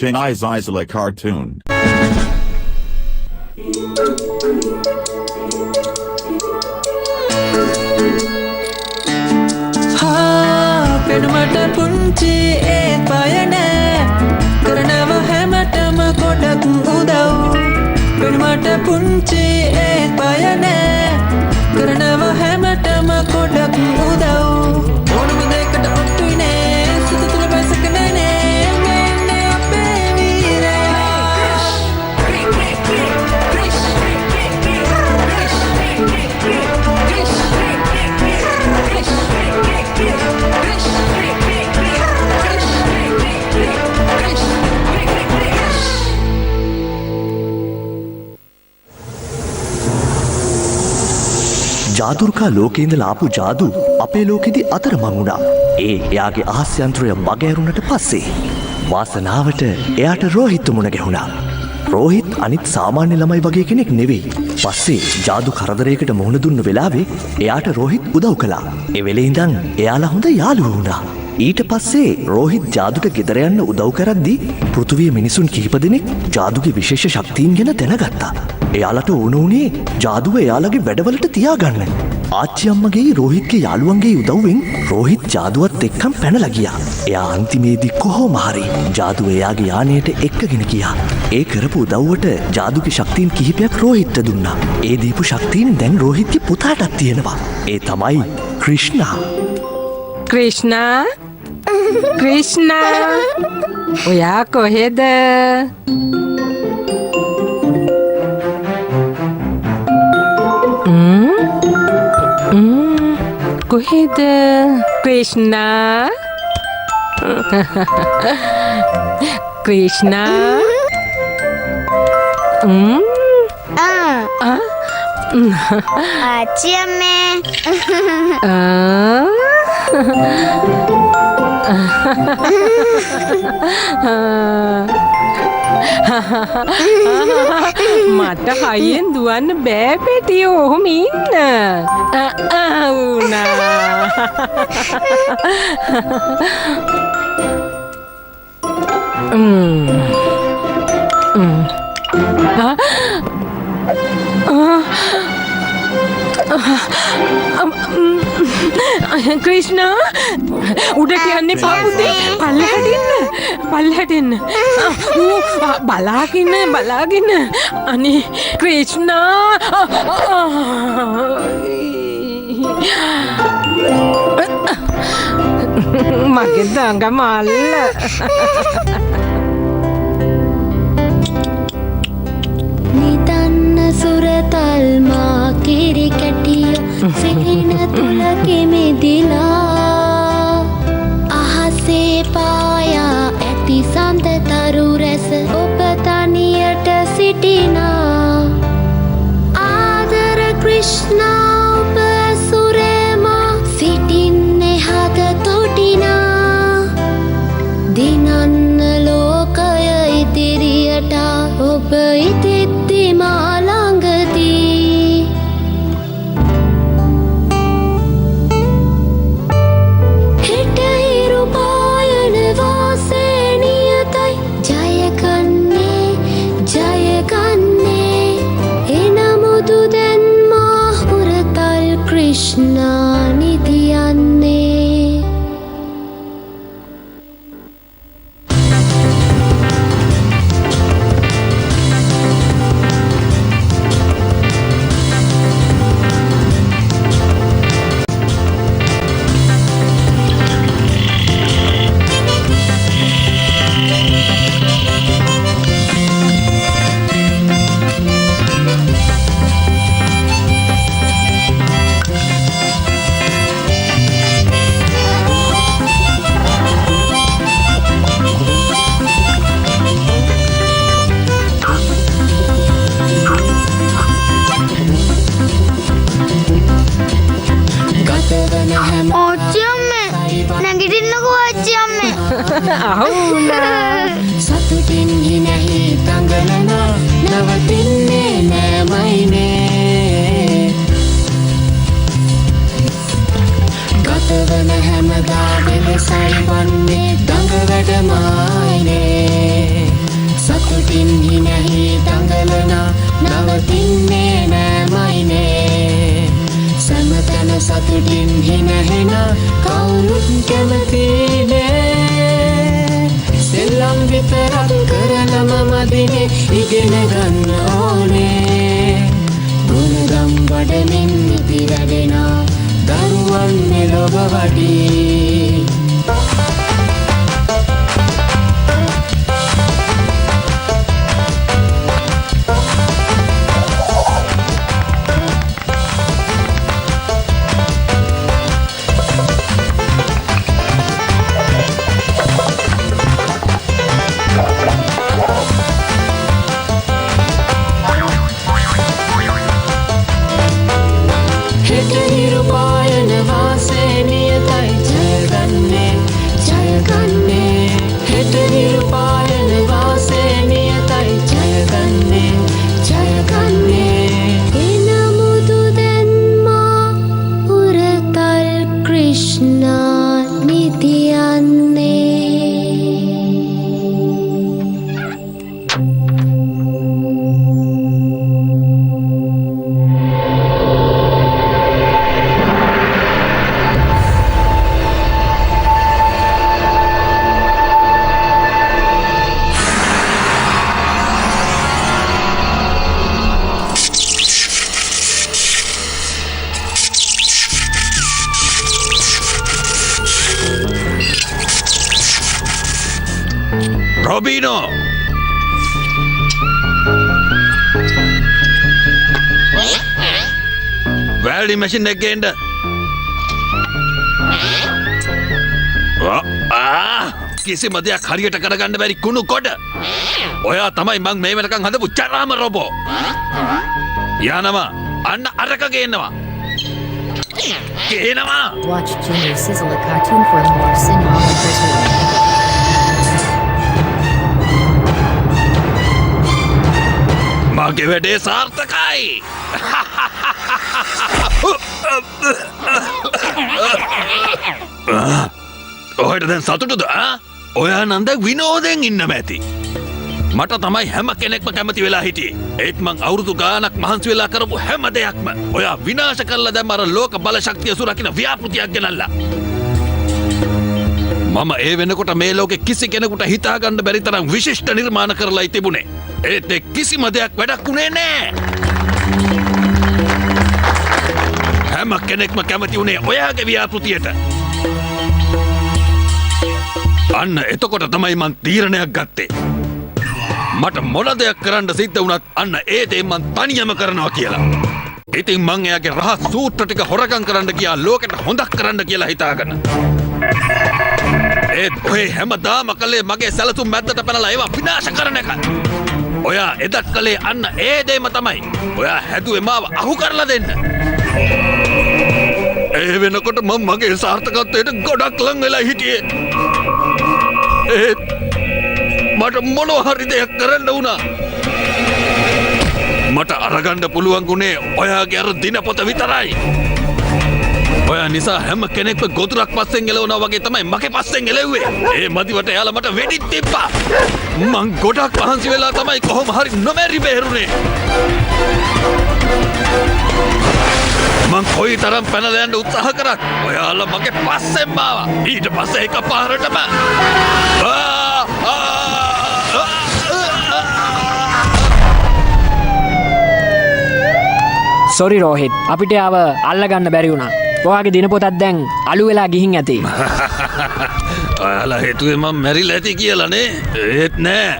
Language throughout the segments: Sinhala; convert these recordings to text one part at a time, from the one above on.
Chennai Zizala cartoon. පෙනුමට පුංචි ඒත් බය නෑ කරනව හැමතැම ගොඩක් උදව් පෙනුමට පුංචි ඒත් බය නෑ කරනව හැමතැම ගොඩක් උදව් ඕනම දෙයකට ඔට්ටුයි නේ සිත තුළ බැසක නෑ මෙන්න අපේ වීරයා ජාදුර්කා ලෝකේ ඉඳලා ආපු ජාදු අපේ ලෝකෙදි අතරමං වුණා. එයාගේ අහස් යන්ත්‍රය මගහැරුණට පස්සේ වාසනාවට එයාට රෝහිත් මුණ ගැහුණා. රෝහිත් අනිත් සාමාන්‍ය ළමයි වගේ කෙනෙක් නෙවෙයි. පස්සේ ජාදු කරදරයකට මුහුණ දුන්න වෙලාවේ එයාට රෝහිත් උදව් කළා. ඒ වෙලේ ඉඳන් එයාලා හොඳ යාළුවෝ වුණා. ඊට පස්සේ රෝහිත් ජාදුට ගෙදර යන්න උදව් කරද්දී පෘථුවියේ මිනිසුන් කිහිප දෙනෙක් ජාදුගේ විශේෂ ශක්තියින් ගැන දැනගත්තා. එයාලට ඕන වුණේ ජාදුව එයාලගේ වැඩවලට තියාගන්න. ආච්චි අම්මගේ රෝහිත්ගේ යාළුවන්ගේ උදව්වෙන් රෝහිත් ජාදුවත් එක්කම් පැනලා ගියා. එයා අන්තිමේදී කොහොම හරි ජාදුව එයාගේ යානයට එක්කගෙන ගියා. ඒ කරපු උදව්වට ජාදුගේ ශක්තියින් කිහිපයක් රෝහිත්ට දුන්නා. ඒ දීපු ශක්තියින් දැන් රෝහිත්ගේ පුතාටත් තියෙනවා. ඒ තමයි ක්‍රිෂ්ණා. ක්‍රිෂ්ණා ක්‍රිෂ්ණා ඔයා කොහෙද? කොහෙද ක්‍රිෂ්ණා? ක්‍රිෂ්ණා ආච්චි අම්මේ මට හයියෙන් දුවන්න බෑ පෙටිය ඔහොම ඉන්න. ක්‍රිෂ්ණා උඩට යන්නේ පාපුතේ පල්ලහැට එන්න බලාගෙන අනේ ක්‍රිෂ්ණා මගේ දඟ මල්ල නිදන්න සුරතල් මා කිරි කැටිය සිහින තුල කෙමෙදිලා අහසේ පායා ඇති සඳ තරු රැස ඔබ තනියට සිටිනා ආදර ක්‍රිෂ්ණා ඔබ සුරේමා සිටින්නේ හද තොටිනා දිනන්න ලෝකය ඉදිරියට ඔබ ඉතිත්ති මා ළඟදී හෙට හිරු පායන වාසේ නියතයි ජයගන්නේ නවතින්නේ නෑමයිනේ සමතන සතුටින් හිනහෙන කවුරුත් කැමතිනේ සෙල්ලම් විතරක් කරලම මදිනේ ඉගෙන ගන්න ඕනේ ගුණගම් වඩමින් ඉති වැඩෙනා දරුවන් මෙලොව වඩී Robino! Welding machine again. කිසිම දෙයක් හරියට කරගන්න බැරි කුණු කොට. ඔයා තමයි මං මේ වෙනකන් හදපු චරාම රොබෝ. යනවා. අන්න අරක ගේනවා. ගේනවා. Watch Junior Sizzle a cartoon for more cinema cartoon. මගේ වැඩේ සාර්ථකයි. ඔහට දැන් සතුටුද? ඔයා නන්ද විනෝදෙන් ඉන්නම ඇති. මට තමයි හැම කෙනෙක්ම කැමති වෙලා හිටියේ. ඒත් මං අවුරුදු ගානක් මහන්සි වෙලා කරපු හැම දෙයක්ම ඔයා විනාශ කරලා දැන් අර ලෝක බල ශක්තිය සුරකින්න ව්‍යාපෘතියක් ගෙනල්ලා. මම ඒ වෙනකොට මේ ලෝකෙ කිසි කෙනෙකුට හිතා ගන්න බැරි තරම් විශිෂ්ට නිර්මාණ කරලායි තිබුණේ. ඒත් ඒ කිසිම දෙයක් වැඩක් වුණේ නෑ. හැම කෙනෙක්ම කැමති වුණේ ඔයාගේ ව්‍යාපෘතියට. අන්න එතකොට තමයි මං තීරණයක් ගත්තේ. මට මොන දෙයක් කරන්න සිද්ධ වුණත් අන්න ඒ දේ මං තනියම කරනවා කියලා. ඉතින් මං එයාගේ රහස් සූත්‍ර ටික හොරගම් කරන්න ගියා ලෝකෙට හොඳක් කරන්න කියලා හිතාගෙන. ඒත් ඔය හැමදාම කලේ මගේ සැලසුම් මැද්දට පැනලා ඒවා විනාශ කරන එක. ඔයා එදත් කලේ අන්න ඒ දේම තමයි. ඔයා හැදුවේ මාව අහු කරලා දෙන්න. ඒ වෙනකොට මම මගේ සාර්ථකත්වයට ගොඩක් ලං වෙලා හිටියේ. ඒත් මට මොනවා හරි දෙයක් කරන්න වුණා. මට අරගන්න පුළුවන් ගුණේ ඔයාගේ අර දිනපොත විතරයි. ඔයා නිසා හැම කෙනෙක්ම ගොදුරක් පස්සෙන් එලවනවා වගේ තමයි මගේ පස්සෙන් එලෙව්වේ. ඒ මදිවට එයාලා මට වෙඩිත් තිබ්බා. මං ගොඩක් මහන්සි වෙලා තමයි කොහොම හරි නොමැරි බේරුනේ. මං කොයි තරම් පැනලා යන්න උත්සාහ කරත් ඔයාලා මගේ පස්සෙන් ආවා. ඊට පස්සේ එකපාරටම සොරි රෝහිත් අපිට ආව අල්ලගන්න බැරි වුණා. ඔයාගේ දිනපොතත් දැන් අලු වෙලා ගිහින් ඇති. ඔයාලා හිතුවේ මම මැරිලා ඇති කියලානේ. ඒත් නෑ.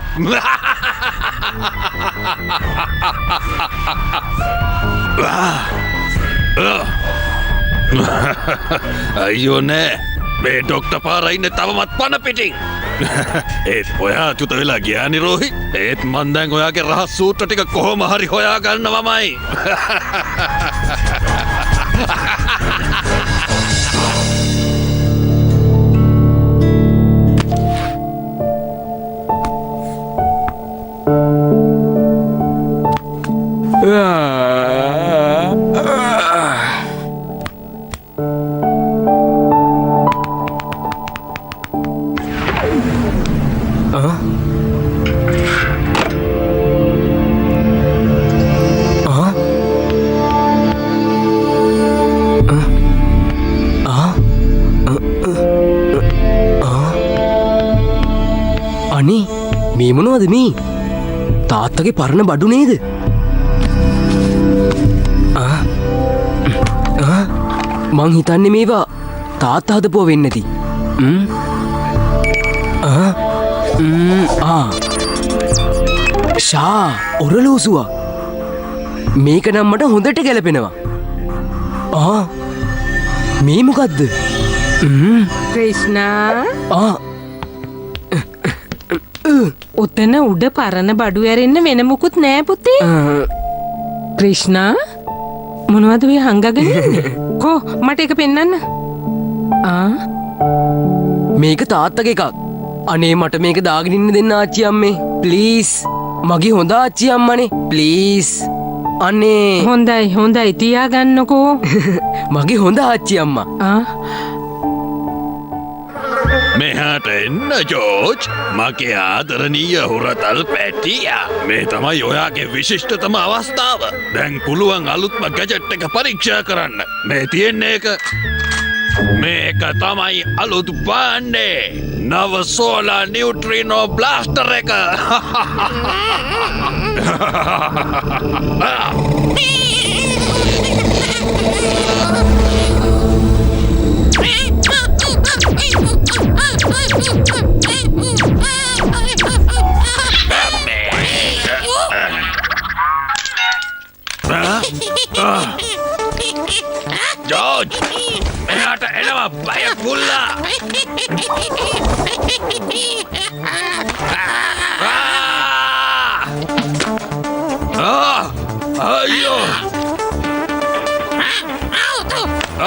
අයියෝ නෑ. මේ ඩොක්ටර් පාරා ඉන්නේ තවමත් පන පිටින්. ඒත් ඔයා චුත වෙලා ගියානේ රෝහිත්. ඒත් මන් දැන් ඔයාගේ රහස් සූත්‍ර ටික කොහොම හරි හොයා ගන්නවමයි. මේ මොනවද මේ? තාත්තගේ පරණ බඩු නේද? මං හිතන්නේ මේවා තාත්තා හදපුවා වෙන්නේ නැති. ෂා ඔරලෝසුවා. මේක නම් මට හොඳට ගැලපෙනවා. මේ මොකද්ද? ක්‍රිෂ්ණා උතන උඩ පරණ බඩු ඇරෙන්න වෙන මුකුත් නෑ පුතේ. ක්‍රිෂ්ණා මොනවද ඔය හංගගෙන ඉන්නේ? කෝ මට එක පෙන්නන්න. මේක තාත්තගේ එකක්. අනේ මට මේක දාගෙන ඉන්න දෙන්න ආච්චි අම්මේ. ප්ලීස්. මගේ හොඳ ආච්චි අම්මනේ. ප්ලීස්. අනේ හොඳයි තියාගන්නකෝ. මගේ හොඳ ආච්චි අම්මා. මෙහාට එන්න ජෝර්ජ්. මගේ ආදරණීය හුරතල් පැටියා. මේ තමයි ඔයාගේ විශිෂ්ටතම අවස්ථාව. දැන් පුළුවන් අලුත්ම ගැජට් එක පරීක්ෂා කරන්න. මේ තියෙන්නේ එක. මේක තමයි අලුත් බාණ්ඩේ. නව සෝලා නියුට්‍රිනෝ බ්ලාස්ටර් එක. ජෝර්ජ් එහාට එනවා බය පුල්ලා. අයියෝ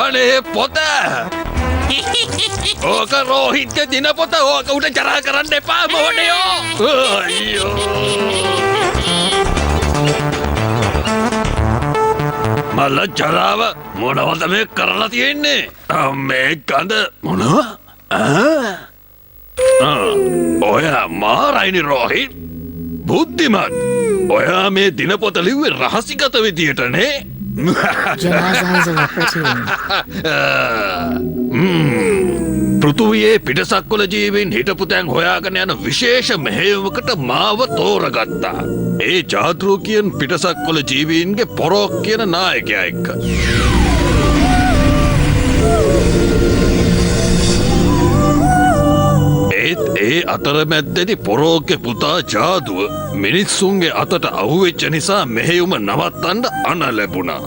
අනේ පොත ඕක රෝහිත්ගේ දිනපොත. ඕක උඩ ජරා කරන්න එපා මොඩයෝ. අයියෝ මල්ල ජරාව මොනවද මේ කරලා තියෙන්නේ? මේ ගඳ මොනවා? ඔයා මාරයිනි රෝහිත්. බුද්ධිමත්. ඔයා මේ දිනපොත ලිව්වේ රහසිගත විදියටනේ. Janazanzala platoon. පෘථුවියේ පිටසක්වල ජීවීන් හිටපු තැන් හොයාගෙන යන විශේෂ මෙහෙයුමකට මාව තෝරගත්තා. ඒ ජාතෘකියන් පිටසක්වල ජීවීන්ගේ පොරොක් කියන නායකයා එක්ක. ඒ අතරමැද්දෙදි පොරෝක්ගේ පුතා ජාදුව මිනිස්සුන්ගේ අතට අහුවෙච්ච නිසා මෙහෙයුම නවත්තන්න අණ ලැබුණා.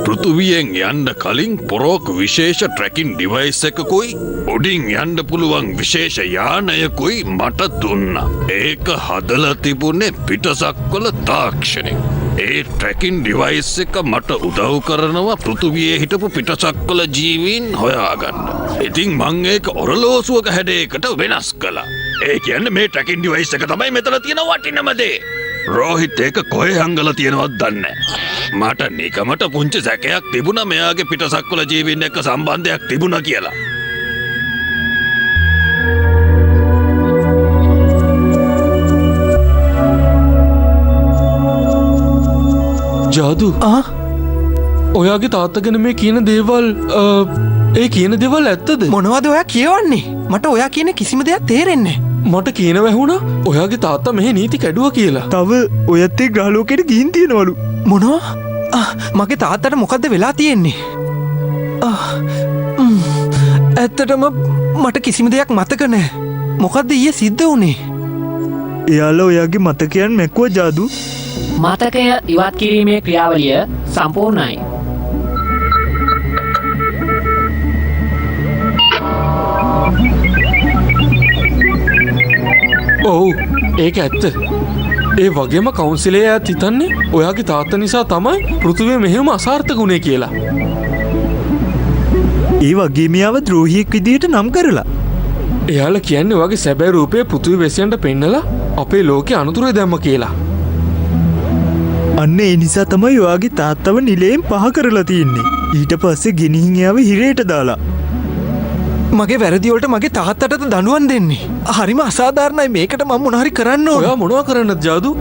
පෘථුවියෙන් යන්න කලින් පොරෝක් විශේෂ ට්‍රැකින් ඩිවයිස් එකකුයි උඩින් යන්න පුළුවන් විශේෂ යානයකුයි මට දුන්නා. ඒක හදලා තිබුණේ පිටසක්වල තාක්ෂණය. ඒ ට්‍රැකින් ඩිවයිස් එක මට උදව් කරනවා පෘථුවියේ හිටපු පිටසක්වල ජීවීන් හොයාගන්න. ඉතින් මං ඒක ඔරලෝසුවක හැඩයකට වෙනස් කළා. ඒ කියන්නේ මේ ට්‍රැකින් ඩිවයිස් එක තමයි මෙතන තියෙන වටිනම දේ. රෝහිත් ඒක කොහේ හංගලා තියෙනවද දන්නේ නැහැ. මට නිකමට පුංචි සැකයක් තිබුණා මෙයාගේ පිටසක්වල ජීවීන් එක්ක සම්බන්ධයක් තිබුණා කියලා. ජාදු ඔයාගේ තාත්තා ගැන මේ කියන දේවල් ඒ කියන දේවල් ඇත්තද? මොනවද ඔයා කියවන්නේ? මට ඔයා කියන කිසිම දෙයක් තේරෙන්නේ නැහැ. මට කියන වැහුණා ඔයාගේ තාත්තා මෙහි නීති කැඩුවා කියලා. තව ඔයත් ඒ ග්‍රහලෝකෙට ගිහින් තියනවලු. මොනවා? මගේ තාත්තට මොකද්ද වෙලා තියෙන්නේ? ඇත්තටම මට කිසිම දෙයක් මතක නැහැ. මොකද්ද ඊයේ සිද්ධ වුනේ? එයාලා ඔයාගේ මතකයන් මැකුවා ජාදු. මතකය ඉවත් කිරීමේ ක්‍රියාවලිය සම්පූර්ණයි. ඔව් ඒක ඇත්ත. ඒ වගේම කවුන්සිලේ ඇත් හිතන්නේ ඔයාගේ තාත්තා නිසා තමයි පෘථිවිය මෙහෙම අසාර්ථක වුණේ කියලා. ඒ වගේ මියාව ද්‍රෝහියෙක් විදියට නම් කරලා. එයාලා කියන්නේ ඔයාගේ සැබෑ රූපය පෘථිවි වැසියන්ට පෙන්නලා අපේ ලෝකේ අනුතුරේ දැම්ම කියලා. අන්න ඒ නිසා තමයි ඔයාගේ තාත්තව නිලයෙන් පහ කරලා තියෙන්නේ. ඊට පස්සේ ගෙනිහින් එයාව හිරේට දාලා. මගේ වැරදි වලට මගේ තාත්තටද දඬුවම් දෙන්නේ. හරිම අසාධාරණයි. මේකට මම මොන හරි කරන්න ඕන. ඔයා මොනවා කරන්නද ජාදු?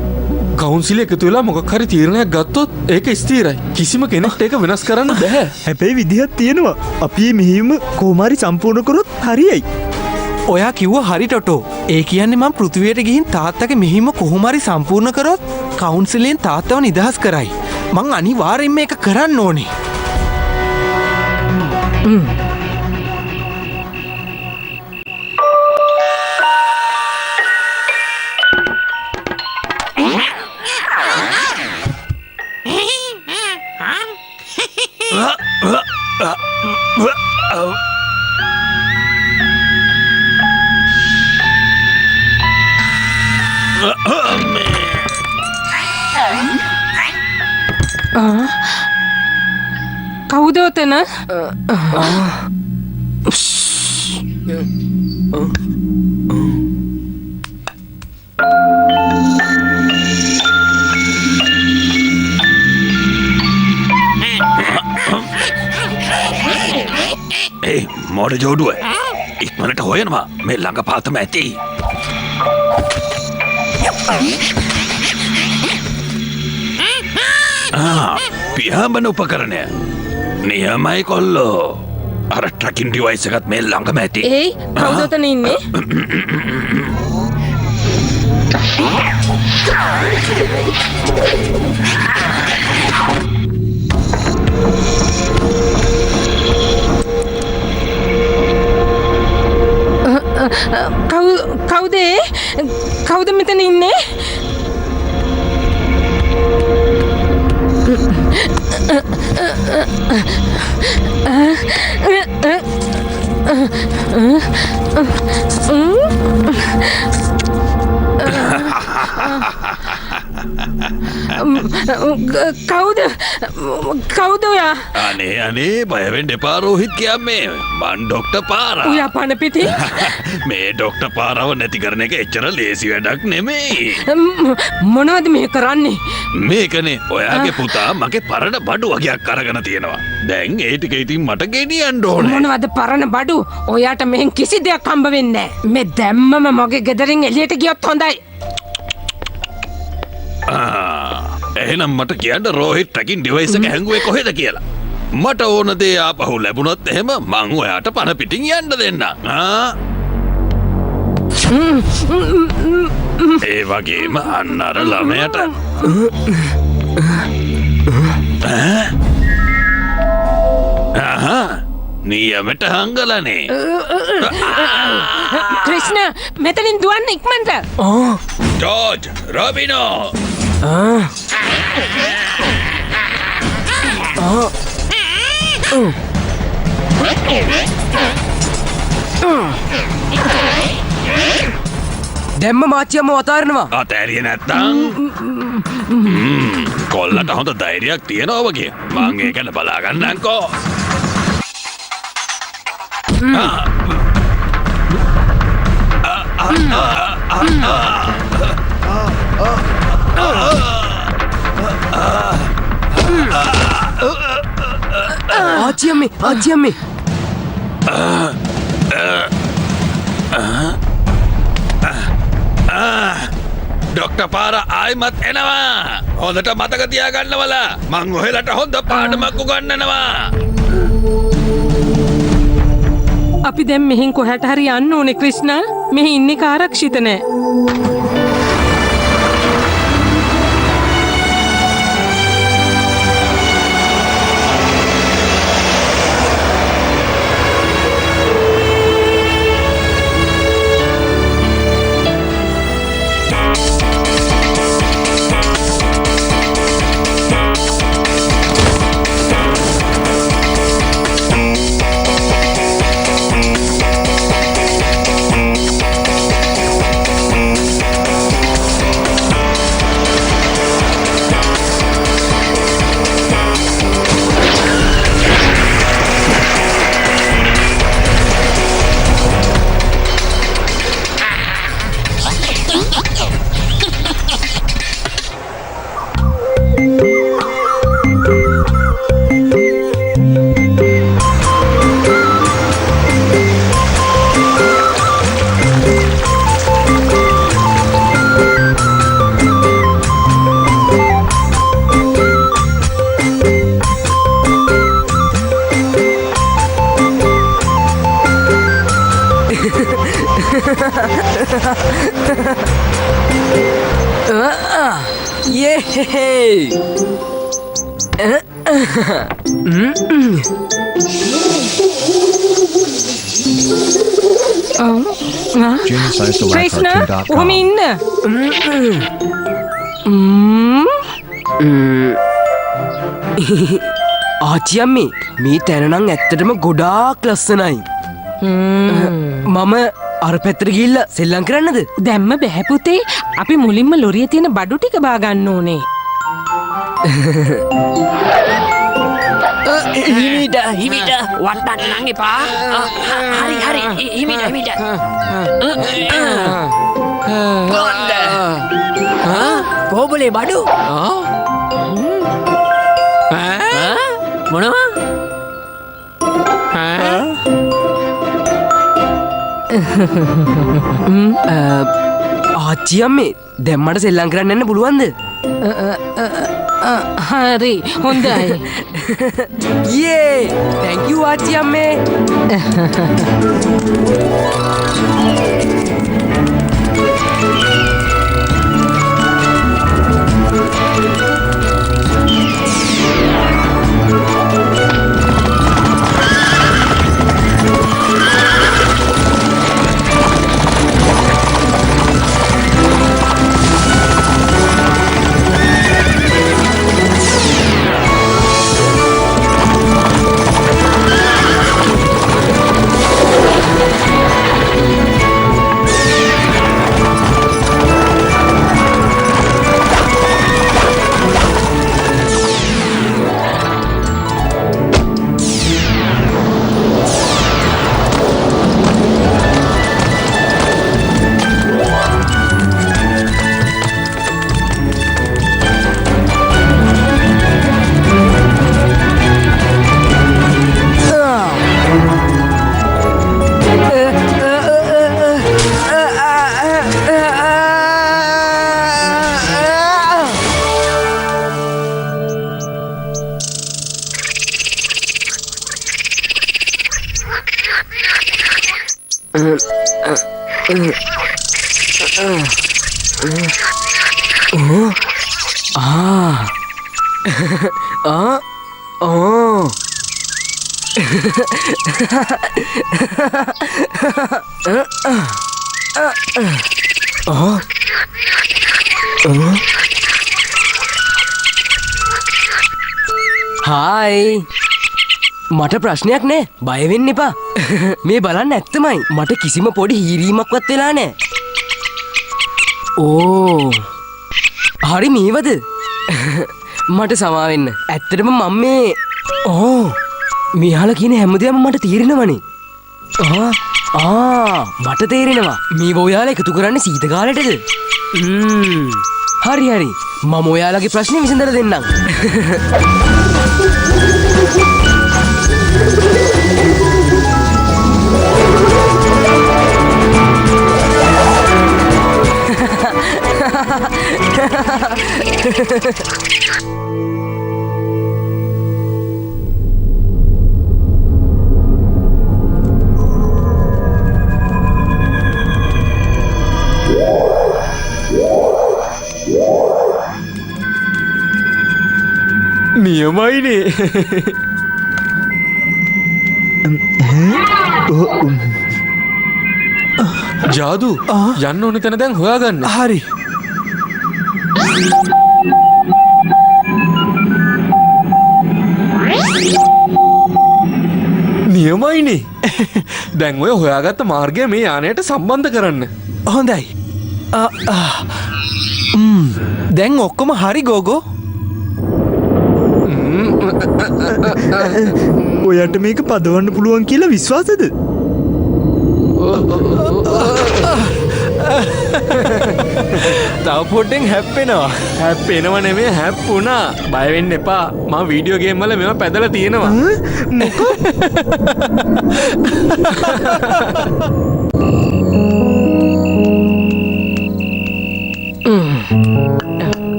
කවුන්සිලේ එකතු වෙලා මොකක් හරි තීරණයක් ගත්තොත් ඒක ස්ථිරයි. කිසිම කෙනෙක්ට ඒක වෙනස් කරන්න බෑ. හැබැයි විදිහක් තියෙනවා. අපි මේ මෙහෙයුම කොහොම හරි සම්පූර්ණ කරොත් හරියයි. ඔයා කිව්ව හරි ටොටෝ. ඒ කියන්නේ මම පෘථිවියට ගිහින් තාත්තගේ මෙහිම කොහොම හරි සම්පූර්ණ කරොත් කවුන්සිලෙන් තාත්තව නිදහස් කරයි. මං අනිවාර්යෙන්ම මේක කරන්න ඕනේ. කවුද ඔතන? ඒ මොඩ ජෝඩුව ඉක්මනට හොයනවා මේ ළඟ පාතම ඇති. පියාඹන උපකරණය නියමයි කොල්ලෝ. අර ට්‍රැකින් ඩිවයිස් එකත් මේ ළඟම ඇති. ඒයි කවුද ඔතන ඉන්නේ? කවුද ඒ? කවුද මෙතන ඉන්නේ? කවුද ඔයා? අනේ බයවෙන්න එපා රෝහිත් කියන්නේ මං ඩොක්ටර් පාරා. ඔයා පණ පිටි? මේ ඩොක්ටර් පාරාව නැති කරන එක එච්චර ලේසි වැඩක් නෙමෙයි. මොනවද මේ කරන්නේ? මේකනේ ඔයාගේ පුතා මගේ පරණ බඩු වගේක් අරගෙන තියෙනවා. දැන් ඒ ටික ඉතින් මට ගෙනියන්න ඕනේ. මොනවද පරණ බඩු? ඔයාට මෙහෙන් කිසි දෙයක් හම්බ වෙන්නේ නැහැ. මේ දැම්මම මගේ ගෙදරින් එළියට ගියොත් හොඳයි. එහෙනම් මට කියන්න රෝහිත් ට්‍රැකින් ඩිවයිස් එක හැංගුවේ කොහෙද කියලා. මට ඕන දේ ආපහු ලැබුණොත් එහෙම මං ඔයාට පණ පිටින් යන්න දෙන්නම්. ඒ වගේම අන්න අර ළමයට නියමට හංගලනේ. ක්‍රිෂ්ණ මෙතනින් දුවන්න ඉක්මනට. ජෝර්ජ් රොබිනෝ දැම්ම මාච්චියම්ම වතාරනවා. අතෑරිය නැත්තං කොල්ලට හොඳ ධෛර්යයක් තියෙනවා වගේ. මං ඒ ගැන බලාගන්නන්කෝ. ආච්චියම්මේ ඩොක්ටර් පාරා ආයිමත් එනවා. හොඳට මතක තියාගන්නවල මං ඔහෙලට හොඳ පාඩමක් උගන්වනවා. අපි දැන් මෙහෙන් කොහට හරි යන්න ඕනේ ක්‍රිෂ්ණ. මෙහි ඉන්නේ ආරක්ෂිත නැහැ. යේ ක්‍රිෂ්ණ ඔහොම ඉන්න. ආච්චියම්මේ මේ තැනනම් ඇත්තටම ගොඩාක් ලස්සනයි. මම අර පැත්තට ගිහිල්ලා සෙල්ලම් කරන්නද? දැම්ම බැහැ පුතේ. අපි මුලින්ම ලොරියේ තියෙන බඩු ටික බා ගන්න ඕනේ. හිමිට වටන්න නං එපා. හරි හිමිට කෝබලේ බඩු මොනවා ආච්චියම්මේ දැම්මට සෙල්ලම් කරන්න යන්න පුළුවන්ද? හරි හොඳයි. යේ thank you ආච්චියම්මේ. හායි මට ප්‍රශ්නයක් නෑ බය වෙන්න එපා. මේ බලන්න ඇත්තමයි මට කිසිම පොඩි හීරීමක්වත් වෙලා නෑ. ඕ හරි මේවද? මට සමාවෙන්න. ඇත්තටම මම මේ මෙයාලා කියන හැමදේම මට තේරෙනවනේ. මට තේරෙනවා මේ ඔයාලා එකතු කරන්නේ සීත කාලෙටද? හරි මම ඔයාලගේ ප්‍රශ්නේ විසඳලා දෙන්නම්. නියමයිනේ. ජාදු යන්න ඕන තැන දැන් හොයාගන්න. හරි. නියමයිනේ. දැන් ඔය හොයාගත්ත මාර්ගය මේ යානයට සම්බන්ධ කරන්න. හොඳයි. දැන් ඔක්කොම හරි ගෝගෝ. ඔයාට මේක පදවන්න පුළුවන් කියලා විශ්වාසද? තව පොඩ්ඩෙන් හැප්පෙනවා. හැප්පෙනව නෙමෙයි හැප්පුණා. බය වෙන්න එපා. මම වීඩියෝ ගේම් වල මේවා පැදලා තියෙනවා. මොකෝ?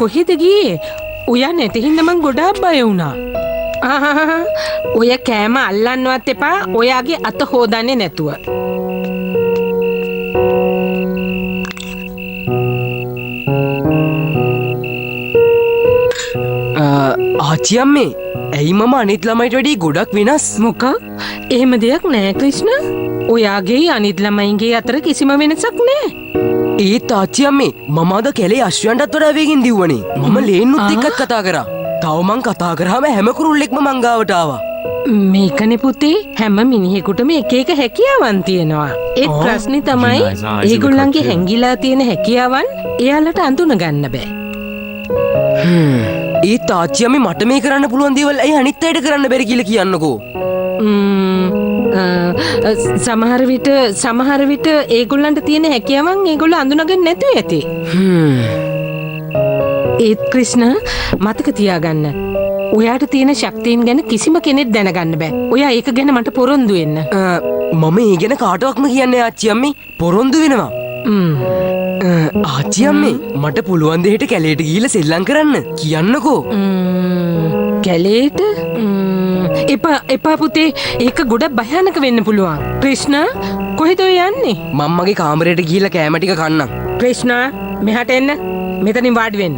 කොහෙද ගියේ? ඔයා නැති හින්දා මං ගොඩාක් බය වුණා. ඔය කෑම අල්ලන්නවත් එපා. ඔයාගේ අත හොදන්නේ නැතුව. ආච්චි අම්මේ ඇයි මම අනිත් ළමයිට වැඩි ගොඩක් වෙනස්? මොකක්? එහෙම දෙයක් නෑ ක්‍රිෂ්ණ. ඔයාගේ අනිත් ළමයින්ගේ අතර කිසිම වෙනසක් නෑ. ඒත් ආච්චි අම්මේ මම අද කැලේ අශ්වයන්ටත් වඩා වේගෙන් දිව්වනේ. මම ලේන්නුත් එක්කත් කතා කරා. තව මං කතා කරාම හැම කුරුල්ලෙක්ම මං ගාවට ආවා. මේකනේ පුතේ, හැම මිනිහෙකුටම එක එක හැකියාවන් තියෙනවා. ඒත් ප්‍රශ්නේ තමයි ඒගොල්ලන්ගේ හැංගිලා තියෙන හැකියාවන් එයාලට අඳුන ගන්න බෑ. ඒත් ආච්චි අම්මේ මට මේ කරන්න පුළුවන් දේවල් ඇයි අනිත් අයට කරන්න බැරි කියලා කියන්නකෝ. සමහර විට ඒගොල්ලන්ට තියෙන හැකියාවන් ඒගොල්ලෝ අඳුනගන්නේ නැතුව ඇති. ඒත් ක්‍රිෂ්ණ මතක තියාගන්න. ඔයාට තියෙන ශක්තියින් ගැන කිසිම කෙනෙක් දැනගන්න බෑ. ඔයා ඒක ගැන මට පොරොන්දු වෙන්න. මම ඒ ගැන කාටවත්ම කියන්නේ ආච්චි අම්මේ. පොරොන්දු වෙනවා. ආච්චි අම්මේ මට පුළුවන් දෙයට කැලේට ගිහිල්ලා සෙල්ලම් කරන්න කියන්නකෝ. කැලේට? එපා පුතේ, ඒක ගොඩක් භයානක වෙන්න පුළුවන්. ක්‍රිෂ්ණ කොහෙද ඔය යන්නේ? මම මගේ කාමරයට ගිහිල්ලා කෑම ටික කන්නම්. ක්‍රිෂ්ණ මෙහාට එන්න. මෙතනින් වාඩි වෙන්න.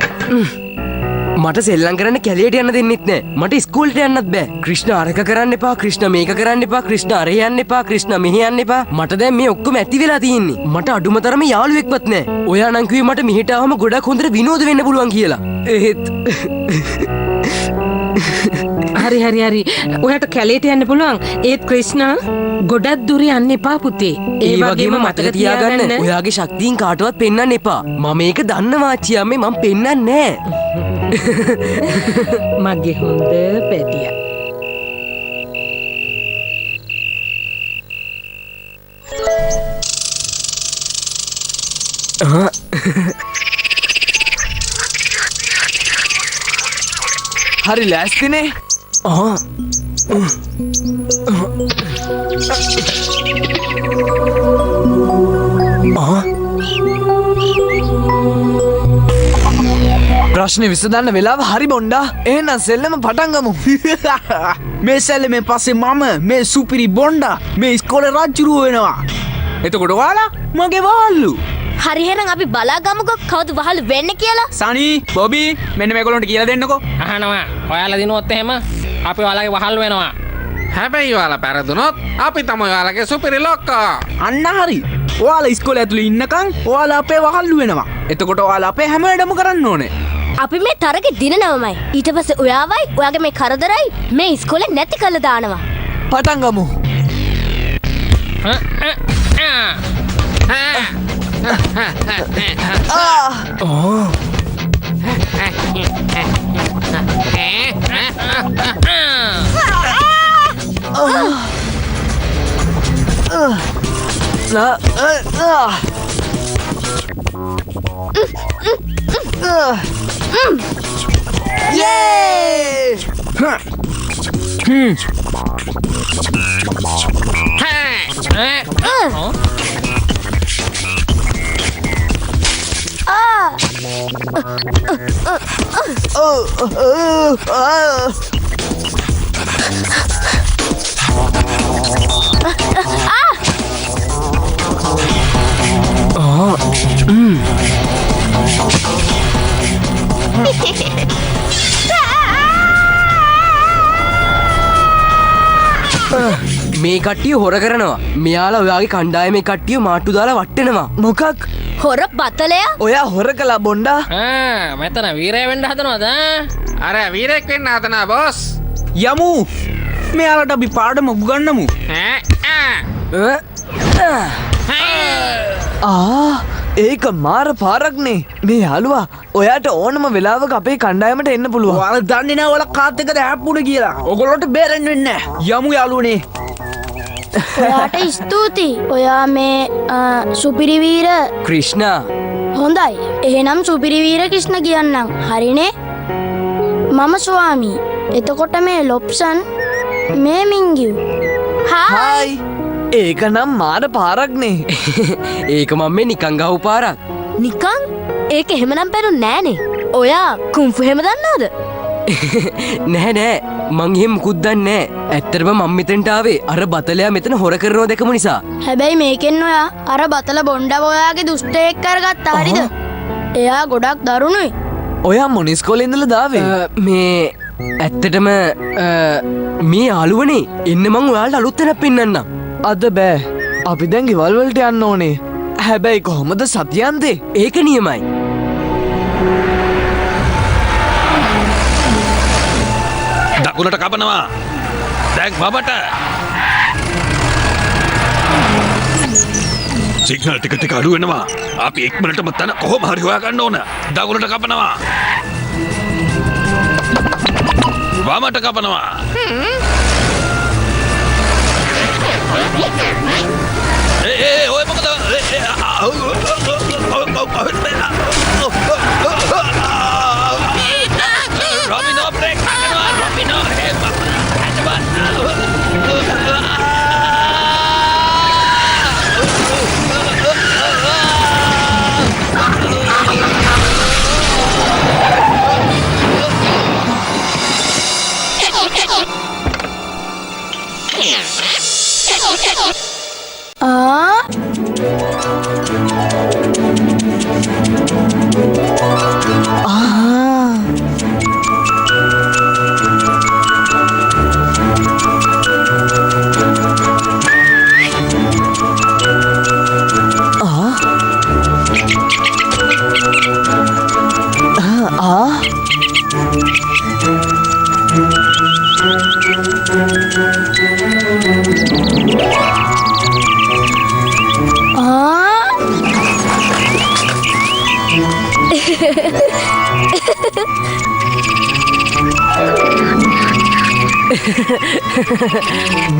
මට සෙල්ලම් කරන්න කැලේට යන්න දෙන්නෙත් නෑ. මට ඉස්කෝලේට යන්නත් බෑ. ක්‍රිෂ්ණ අරක කරන්න එපා, ක්‍රිෂ්ණ මේක කරන්න එපා, ක්‍රිෂ්ණ අරේ යන්න එපා, ක්‍රිෂ්ණ මෙහෙ යන්න එපා. මට දැන් මේ ඔක්කොම ඇති වෙලා තියෙන්නේ. මට අඩුම තරමේ යාළුවෙක්වත් නෑ. ඔයා නම් කිව්වේ මට මෙහෙට ආවම ගොඩක් හොඳට විනෝද වෙන්න පුළුවන් කියලා. ඒත් හරි. ඔයාට කැලේට යන්න පුළුවන්. ඒත් ක්‍රිෂ්ණ ගොඩක් දුර යන්න එපා පුතේ. ඒ වගේම මතක තියාගන්න ඔයාගේ ශක්තියින් කාටවත් පෙන්වන්න එපා. මම මේක දන්නවා ආච්චි අම්මේ, මම පෙන්වන්නේ නෑ. මගේ හොඳ පැටියා. හරි ලෑස්තිනේ. ප්‍රශ්නේ විසඳන්න වෙලාව හරි බොණ්ඩා. එහෙනම් සෙල්ලම පටන් ගමු. මේ සෙල්ලමෙන් පස්සේ මම මේ සුපිරි බොණ්ඩා මේ ඉස්කෝලේ රජුරුව වෙනවා. එතකොට ඔයාලා මගේ වහල්ලු. හරි එහෙනම් අපි බලාගමුකෝ කවුද වහල් වෙන්නේ කියලා. සනි, බොබි මෙන්න මේගොල්ලන්ට කියලා දෙන්නකෝ. අහනවා. ඔයාලා දිනුවොත් එහෙම අපි ඔයාලගේ වහල් වෙනවා. හැබැයි ඔයාලා පැරදුනොත් අපි තමයි ඔයාලගේ සුපිරි ලොක්කෝ. අන්න හරි. ඔයාලා ඉස්කෝලේ ඇතුලේ ඉන්නකම් ඔයාලා අපේ වහල්ලු වෙනවා. එතකොට ඔයාලා අපේ හැම වැඩම කරන්න ඕනේ. අපි මේ තරගේ දිනනවමයි. ඊට පස්සේ ඔයාවයි ඔයාගේ මේ කරදරයි මේ ඉස්කෝලේ නැති කළා දානවා. පටන් ගමු. මේ කට්ටිය හොර කරනවා. මෙයාලා ඔයාගේ කණ්ඩායමේ කට්ටිය මාට්ටු දාලා වට්ටනවා. මොකක්? හොර බතලයා? ඔයා හොර කළා බොණ්ඩා. මෙතන වීරය වෙන්න හදනවද? අර වීරෙක් වෙන්න හදනවා බොස්. යමු. මෙයාලට අපි පාඩම උගන්වමු. ඒක මාර පාරක්නේ. මේ යාළුවා ඔයාට ඕනම වෙලාවක අපේ කණ්ඩායමට එන්න පුළුවන්. ඔයාලා දන්නේ නැහැ ඔයාලා කාත් එක්කද හැප්පුණේ කියලා. ඔයගොල්ලන්ට බේරෙන්න වෙන්නේ නැහැ. යමු යාළුවනේ. ඔයාට ස්තුතියි. ඔයා මේ සුපිරි වීර ක්‍රිෂ්ණා. හොඳයි. එහෙනම් සුපිරි වීර ක්‍රිෂ්ණ කියන්නම්. හරිනේ? මම ස්වාමි. එතකොට මේ ලොප්සන් මේ මින්ගිව්. හායි. ඒක නම් මාර පාරක්නේ. ඒක මම මේ නිකන් ගහපු පාරක්. නිකන්? ඒක එහෙමනම් පෙරුන්නේ නෑනේ. ඔයා කුම්ෆු හෙම දන්නවද? නැහැ නෑ මං එහෙම මුකුත් දන්නේ නෑ. ඇත්තටම මම මෙතනට ආවේ අර බතලයා මෙතන හොර කරනවා දැකම නිසා. හැබැයි මේකෙන් ඔයා අර බතල බොණ්ඩව ඔයාගේ දුෂ්ටයෙක් කරගත්තා හරිද? එයා ගොඩක් දරුණුයි. ඔයා මොන ඉස්කෝලේ ඉඳලා දාවේ? මේ ඇත්තටම මේ යාළුවනේ එන්න මං ඔයාලට අලුත් තැනක් පෙන්නන්නම්. අද බෑ. අපි දැන් ගෙවල් වලට යන්න ඕනේ. හැබැයි කොහොමද සතියන්තේ? ඒක නියමයි. දකුණට කපනවා. දැන් වමට. සිග්නල් ටික ටික අඩු වෙනවා. අපි ඉක්මනටම තන කොහොම හරි හොයා ගන්න ඕන. දකුණට කපනවා. වමට කපනවා. ඔය මොකද? Robino break කරනවා. Robino හෙම.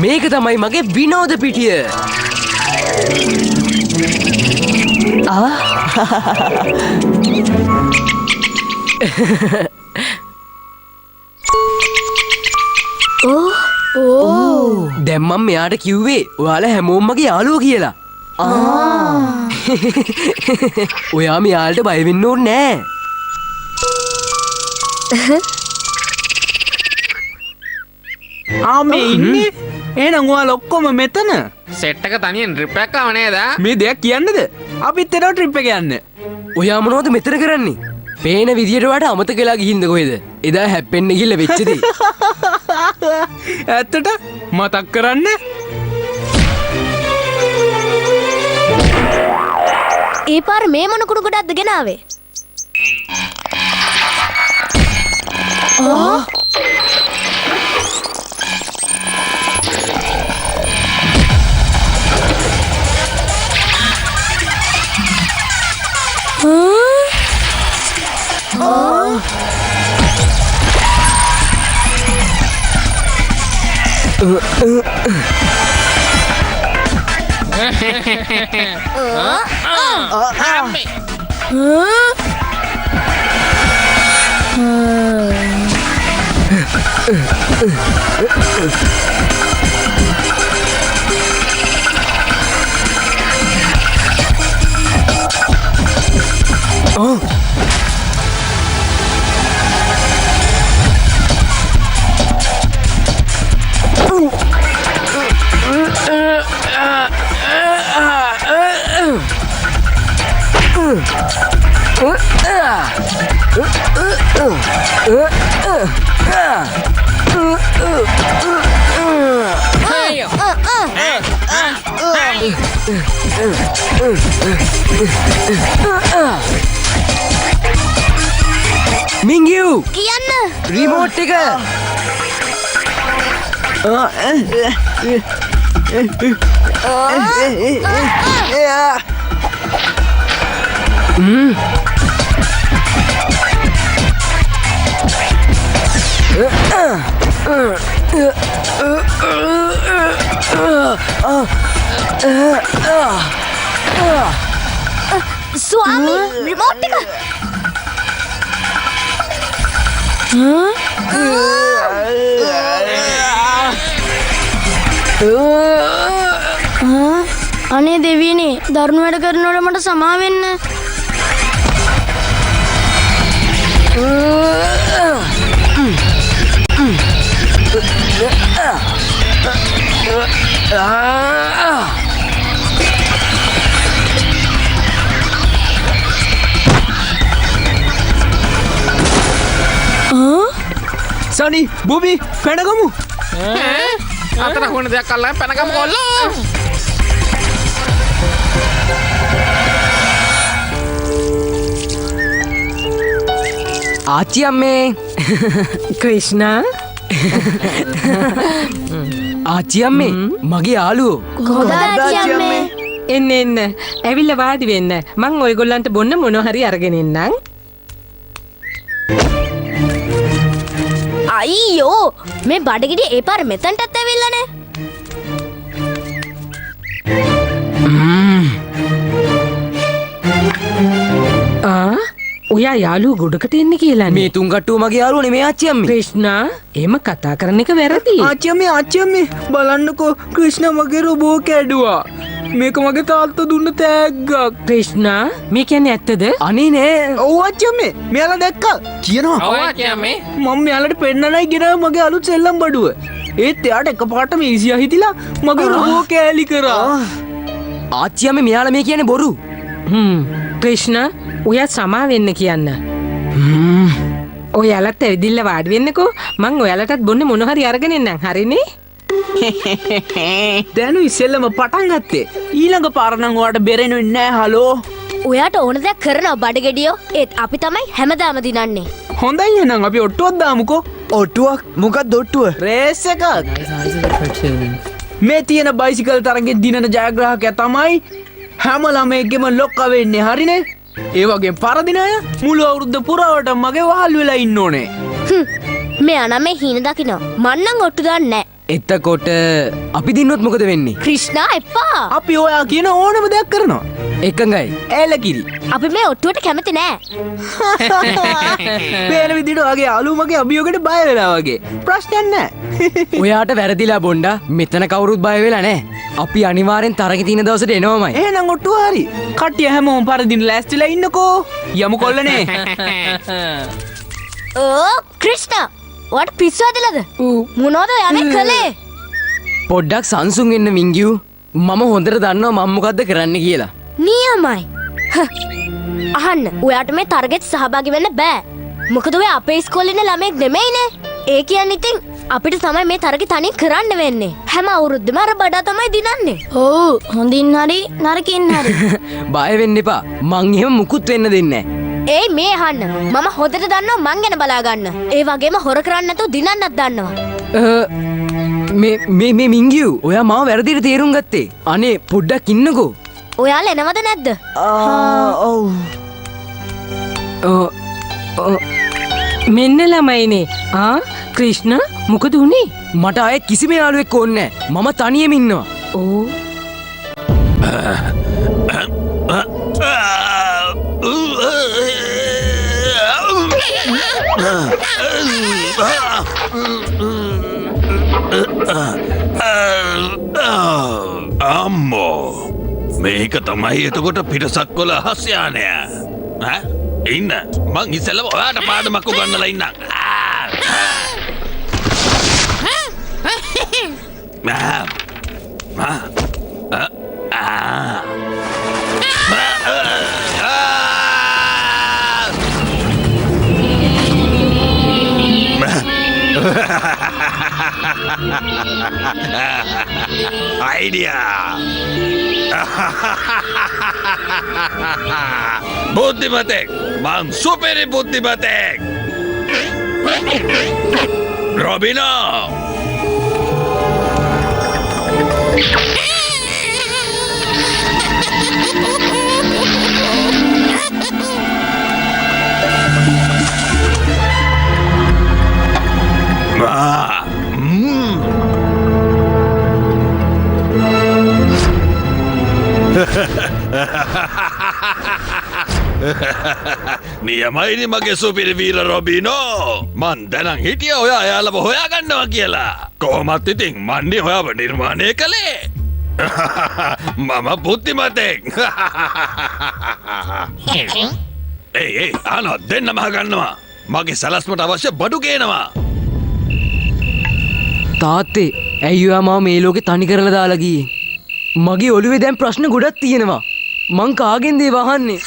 මේක තමයි මගේ විනෝද පිටිය. දැන් මම මෙයාට කිව්වේ ඔයාලා හැමෝම මගේ යාළුවෝ කියලා. ඔයා මෙයාලට බය වෙන්න ඕනේ නෑ. මේ ඉන්නේ එහෙනම් ඔයාලා ඔක්කොම මෙතන සෙට් එක තනියෙන් ට්‍රිප් එකක් ආව නේද? මේ දෙයක් කියන්නද? අපිත් එනවා ට්‍රිප් එක යන්න. ඔයා මොනවද මෙතන කරන්නේ? පේන විදියට වට අමතක වෙලා ගිහින්ද කොහෙද? එදා හැප්පෙන්න ගිහිල්ලා වෙච්ච දේ. ඇත්තට මතක් කරන්න. ඒ පාර මේ මොන කුණු ගොඩක්ද ගෙනාවේ? මිංගියු කියන්න රිමෝට් එක ස්වාමී රිමෝට් එක අනේ දෙවියනේ දරුණු වැඩ කරනකොට මට සමා වෙන්න. සනි බොබි පැනගමු අතන හොන දෙයක් අල්ලන් පැනගමු කොල්ලෝ. ආච්චි අම්මේ ක්‍රිෂ්ණා ආච්චි අම්මේ මගේ යාළුවෝ කොහොමද ආච්චි අම්මේ? එන්න එන්න ඇවිල්ල වාඩි වෙන්න මං ඔයගොල්ලන්ට බොන්න මොන හරි අරගෙන එන්නම්. අයියෝ මේ බඩගිඩි ඒ පාර මෙතනටත් ඇවිල්ලානේ. ඔයා යාළුව ගොඩකට එන්න කියලා මේ තුන් කට්ටුව මගේ යාළුවෝ නෙමෙයි ආච්චි අම්මේ. ක්‍රිෂ්ණා එහෙම කතා කරන එක වැරදි. ආච්චි අම්මේ බලන්නකෝ ක්‍රිෂ්ණ මගේ රොබෝ කැඩුවා. මේක මගේ තාත්තා දුන්න තෑග්ගක්. ක්‍රිෂ්ණා මේ කියන්නේ ඇත්තද? අනේ නෑ. ඔව් ආච්චි අම්මේ මෙයාලා දැක්කා කියනවා. ඔව් ආච්චි මම මෙයාලට පෙන්නනයි ගෙනාව මගේ අලුත් සෙල්ලම් බඩුව. ඒත් එයාට එකපාරටම ඊසියා හිතිලා මගේ රොබෝ කෑලි කරා. ආච්චි අම්මේ මෙයාලා මේ කියන්නේ බොරු. ක්‍රිෂ්ණා ඔයා සමා වෙන්න කියන්න. ඔයාලත් ඇවිදින්න වාඩි වෙන්නකෝ. මං ඔයාලටත් බොන්න මොන හරි අරගෙන එන්නම්. හරිනේ? දැනු ඉස්සෙල්ලම පටන් ගත්තේ. ඊළඟ පාර නම් ඔයාට බෙරෙන්නේ නැහැ හලෝ. ඔයාට ඕන දෙයක් කරනවා බඩගෙඩියෝ. ඒත් අපි තමයි හැමදාම දිනන්නේ. හොඳයි එහෙනම් අපි ඔට්ටුවක් දාමුකෝ. ඔට්ටුවක්? මොකක්ද ඔට්ටුව? රේස් එකක්. මේ තියෙන බයිසිකල් තරගෙන් දිනන ජයග්‍රාහකයා තමයි හැම ළමයෙක්ගෙම ලොක්කා වෙන්නේ. හරිනේ? ඒ වගේ පරදින අය මුළු අවුරුද්ද පුරාවට මගේ වහල් වෙලා ඉන්න ඕනේ. මෙයා නම් මේ හීන දකින්න මන්නම් ඔට්ටු දාන්නේ නැහැ. එතකොට අපි දින්නොත් මොකද වෙන්නේ? ක්‍රිෂ්ණා එපා. අපි ඔයා කියන ඕනම දෙයක් කරනවා. එකඟයි. ඇලකිරි. අපි මේ ඔට්ටුවට කැමති නෑ. පේන විදිහට වගේ අලුමගේ අභියෝගයට බය වෙලා වගේ. ප්‍රශ්නයක් නැහැ. ඔයාට වැරදිලා බොණ්ඩා. මෙතන කවුරුත් බය වෙලා නැහැ. අපි අනිවාර්යෙන් තරගෙ තියෙන දවසට එනවමයි. එහෙනම් ඔට්ටුව හරි. කට්ටිය හැමෝම පරදින ලෑස්තිලා ඉන්නකෝ. යමු කොල්ලනේ. ඕ ක්‍රිෂ්ණා ඔයාට පිස්සු ඇදලාද? මොනවද යන්නේ කළේ? පොඩ්ඩක් සංසුන් වෙන්න මින්ගියු. මම හොඳට දන්නවා මම මොකද්ද කරන්න කියලා. නියමයි. අහන්න ඔයාට මේ තරගෙට සහභාගී වෙන්න බෑ. මොකද ඔය අපේ ඉස්කෝලේ ඉන්න ළමෙක් නෙමෙයිනේ. ඒ කියන්නේ ඉතින් අපිට තමයි මේ තරගෙ තනියෙන් කරන්න වෙන්නේ. හැම අවුරුද්දෙම අර බඩා තමයි දිනන්නේ. ඔව් හොඳින් හරි නරකින් හරි. බය වෙන්න එපා. මං එහෙම මුකුත් වෙන්න දෙන්නේ නැහැ. ඒයි මේ අහන්න. මම හොඳට දන්නවා මං ගැන බලා ගන්න. ඒ වගේම හොර කරන්න නැතුව දිනන්නත් දන්නවා. මේ මින්ගියු ඔයා මාව වැරදිට තේරුම් ගත්තේ. අනේ පොඩ්ඩක් ඉන්නකෝ. ඔයාලා එනවද නැද්ද? මෙන්න ළමයිනේ. ක්‍රිෂ්ණ මොකද උනේ? මට ආයෙත් කිසිම යාළුවෙක් ඕනේ නැහැ. මම තනියම ඉන්නවා. ඕ අම්මෝ මේක තමයි එතකොට පිටසක්වල හස්යානය. ඉන්න මං ඉස්සෙල්ලම ඔයාට පාඩමක් උගන්වලා ඉන්නම්. Idea! Buddhimatek! Mang superi Buddhimatek! Robino! නියමයිනි මගේ සුපිරි වීර රොබිනෝ. මන් දැනන් හිටිය ඔයා එයාලව හොයාගන්නවා කියලා. කොහොමත් ඉතින් මන්නේ ඔයාව නිර්මාණය කළේ. මම බුද්ධිමතෙක්. ඒ අනෝ දෙන්නම ගන්නවා. මගේ සැලැස්මට අවශ්‍ය බඩු ගේනවා. තාත්තේ ඇයිවා මාව මේ ලෝකෙ තනි කරලා දාලා ගියේ? මගේ ඔළුවේ දැන් ප්‍රශ්න ගොඩක් තියෙනවා. මං කාගෙන්ද ඒ වහන්නේ?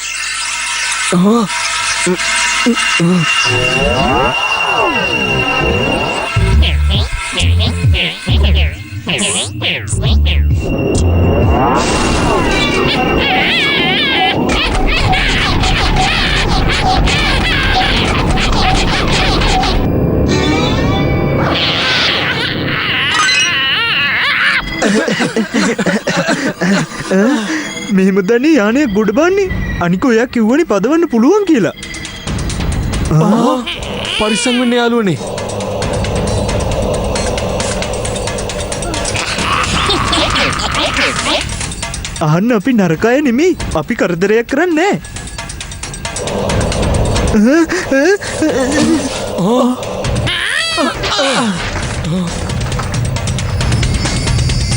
මෙහෙම දන්නේ යානය ගොඩ බන්නේ අනික ඔයා කිව්වනි පදවන්න පුළුවන් කියලා. පරිස්සම් වෙන්න යාළුවනේ. අහන්න අපි නරකය නෙමෙයි අපි කරදරයක් කරන්නේ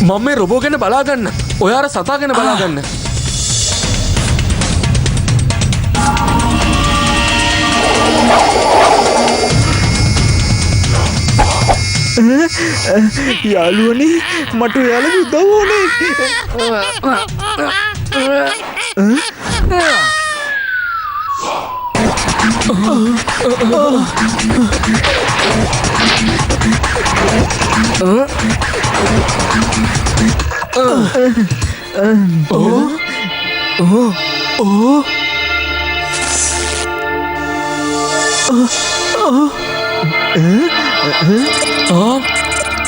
මම මේ රොබෝ ගැන බලාගන්න. ඔයාර සතා ගැන බලාගන්න. යාළුවනේ මට ඔයාලගේ උදව් ඕනේ.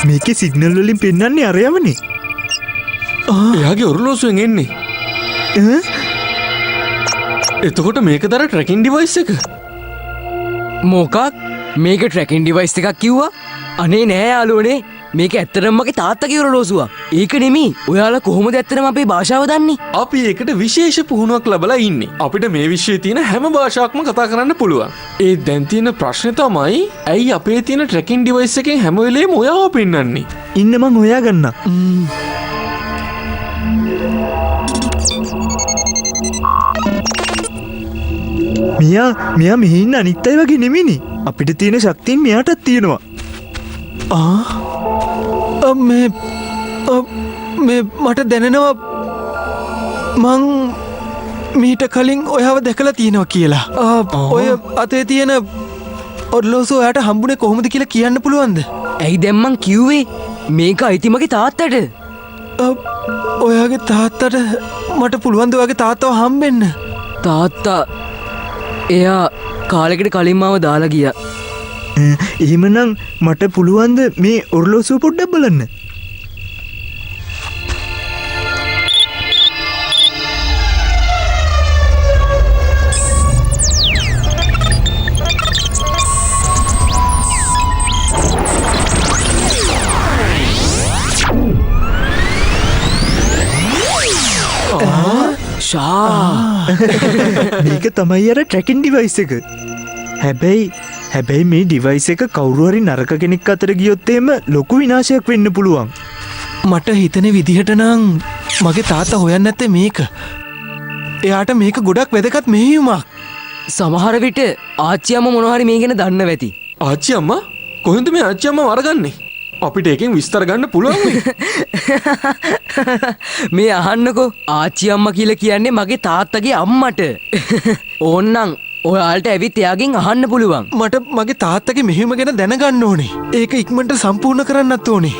මේකේ සිග්නල් වලින් පෙන්වන්නේ අරයවනේ. එයාගේ ඔරලෝසුවෙන් එන්නේ. එතකොට මේක දර ට්‍රැකින් ඩිවයිස් එක. මොකක්? මේක ට්‍රැකින් ඩිවයිස් එකක් කිව්වා? අනේ නෑ යාළුවනේ. මේක ඇත්තටම මගේ තාත්තගේ ඔරලෝසුවක්. ඒක නෙමෙයි. ඔයාලා කොහොමද ඇත්තටම අපේ භාෂාව දන්නේ? අපි ඒකට විශේෂ පුහුණුවක් ලැබලා ඉන්නේ. අපිට මේ විශ්වයේ තියෙන හැම භාෂාවක්ම කතා කරන්න පුළුවන්. ඒ දැන් තියෙන ප්‍රශ්නේ තමයි ඇයි අපේ තියෙන ට්‍රැකින් ඩිවයිස් එකෙන් හැම වෙලේම ඔයාව පෙන්වන්නේ? ඉන්න මං ඔයා ගන්න. මෙයා මෙහි ඉන්න අනිත් අය වගේ නෙමෙයිනේ. අපිට තියෙන ශක්තිය මෙයාටත් තියෙනවා. මේ මට දැනෙනවා මං මීට කලින් ඔයාව දැකලා තියෙනවා කියලා. ඔය අතේ තියෙන ඔරලෝසුව ඔයාට හම්බුනේ කොහොමද කියලා කියන්න පුළුවන්ද? ඇයි දැන් මං කිව්වේ මේක අයිති මගේ තාත්තට? ඔයාගේ තාත්තට මට පුළුවන්ද ඔයාගේ තාත්තව හම්බෙන්න? තාත්තා එයා කාලෙකට කලින් මාව දාලා ගියා. එහෙමනම් මට පුළුවන්ද මේ ඔරලෝසුව පොඩ්ඩක් බලන්න? මේක තමයි අර ට්‍රැකින් ඩිවයිස් එක. හැබැයි මේ ඩිවයිස් එක කවුරු හරි නරක කෙනෙක් අතර ගියොත් එහෙම ලොකු විනාශයක් වෙන්න පුළුවන්. මට හිතෙන විදිහට නම් මගේ තාත්තා හොයන්නේ නැත්තේ මේක. එයාට මේක ගොඩක් වැදගත් මෙහෙයුමක්. සමහර විට ආච්චි අම්මා මොනවා හරි මේ ගැන දන්නව ඇති. ආච්චි අම්මා? කොහෙන්ද මේ ආච්චි අම්මා වරගන්නේ? අපිට එකෙන් විස්තර ගන්න පුළුවන් වෙයි. මේ අහන්නකෝ ආච්චි අම්මා කියලා කියන්නේ මගේ තාත්තගේ අම්මට. ඕන්නම් ඔයාලට ඇවිත් එයාගෙන් අහන්න පුළුවන්. මට මගේ තාත්තගේ මෙහෙයුම ගැන දැනගන්න ඕනේ. ඒක ඉක්මනට සම්පූර්ණ කරන්නත් ඕනේ.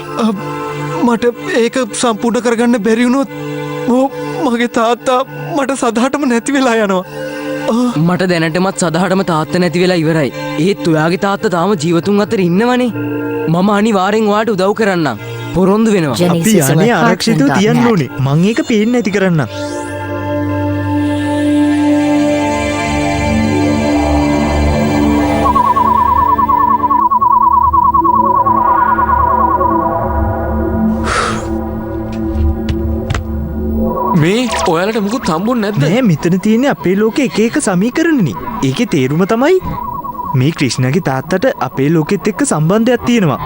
මට ඒක සම්පූර්ණ කරගන්න බැරි වුණොත් මගේ තාත්තා මට සදාටම නැති වෙලා යනවා. මට දැනටමත් සදාටම තාත්තා නැති වෙලා ඉවරයි. ඒත් ඔයාගේ තාත්තා තාම ජීවතුන් අතර ඉන්නවනේ. මම අනිවාර්යෙන් ඔයාට උදව් කරන්නම්. පොරොන්දු වෙනවා. අපි යන්නේ ආරක්ෂිතව තියන්න ඕනේ. මං ඒක පේන්නේ නැති කරන්නම්. මේ ඔයාලට මුකුත් හම්බුන්නේ නැද්ද? නෑ මෙතන තියෙන්නේ අපේ ලෝකේ එක එක සමීකරණනේ. ඒකේ තේරුම තමයි මේ ක්‍රිෂ්ණගේ තාත්තට අපේ ලෝකෙත් එක්ක සම්බන්ධයක් තියෙනවා.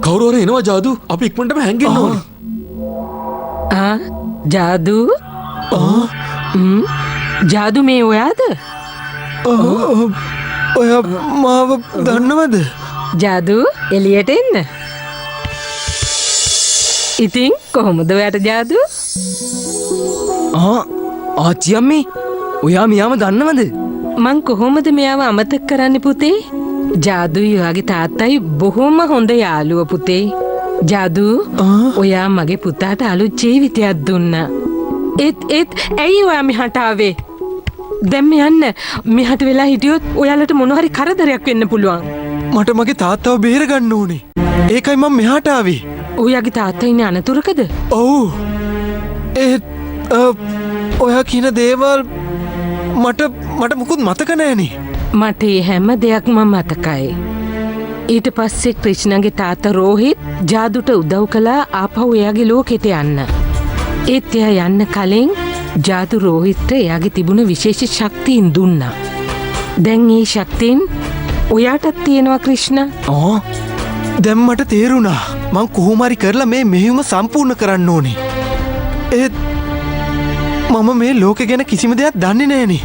කවුරු හරි එනවා ජාදු. අපි ඉක්මනටම හැංගෙන්න ඕනේ. ජාදු? ජාදු මේ ඔයාද? ඔය මාව දන්නවද? ජාදු එලියට එන්න. ඉතින් කොහොමද ඔයාට ජාදු? ආච්චි අම්මේ ඔයා මෙයාම දන්නවද? මං කොහොමද මෙයාව අමතක කරන්න පුතේ? ජාදුයි ඔයාගේ තාත්තයි බොහොම හොඳ යාළුව පුතේ. ජාදු ඔයා මගේ පුතාට අලුත් ජීවිතයක් දුන්නා. ඒත් ඇයි ඔයා මෙහාට ආවේ? දැන් යන්න. මෙහාට වෙලා හිටියොත් ඔයාලට මොන හරි කරදරයක් වෙන්න පුළුවන්. මට මගේ තාත්තව බේරගන්න ඕනේ. ඒකයි මම මෙහාට ආවේ. ඔයාගේ තාත්තා ඉන්නේ අනතුරකද? ඔව්. ඔයා කියන දේවල් මට මුකුත් මතක නෑනේ. මට ඒ හැම දෙයක්ම මතකයි. ඊට පස්සේ ක්‍රිෂ්ණගේ තාත්තා රෝහිත් ජාදුට උදව් කළා ආපහු එයාගේ ලෝකෙට යන්න. ඒත් එයා යන්න කලින් ජාදු රෝහිත්ට එයාගේ තිබුණ විශේෂ ශක්තියින් දුන්නා. දැන් ඒ ශක්තියින් ඔයාටත් තියෙනවා ක්‍රිෂ්ණ. දැන් මට තේරුණා. මං කොහොම හරි කරලා මේ මෙහෙයුම සම්පූර්ණ කරන්න ඕනේ. ඒත් මම මේ ලෝකෙ ගැන කිසිම දෙයක් දන්නේ නෑනේ.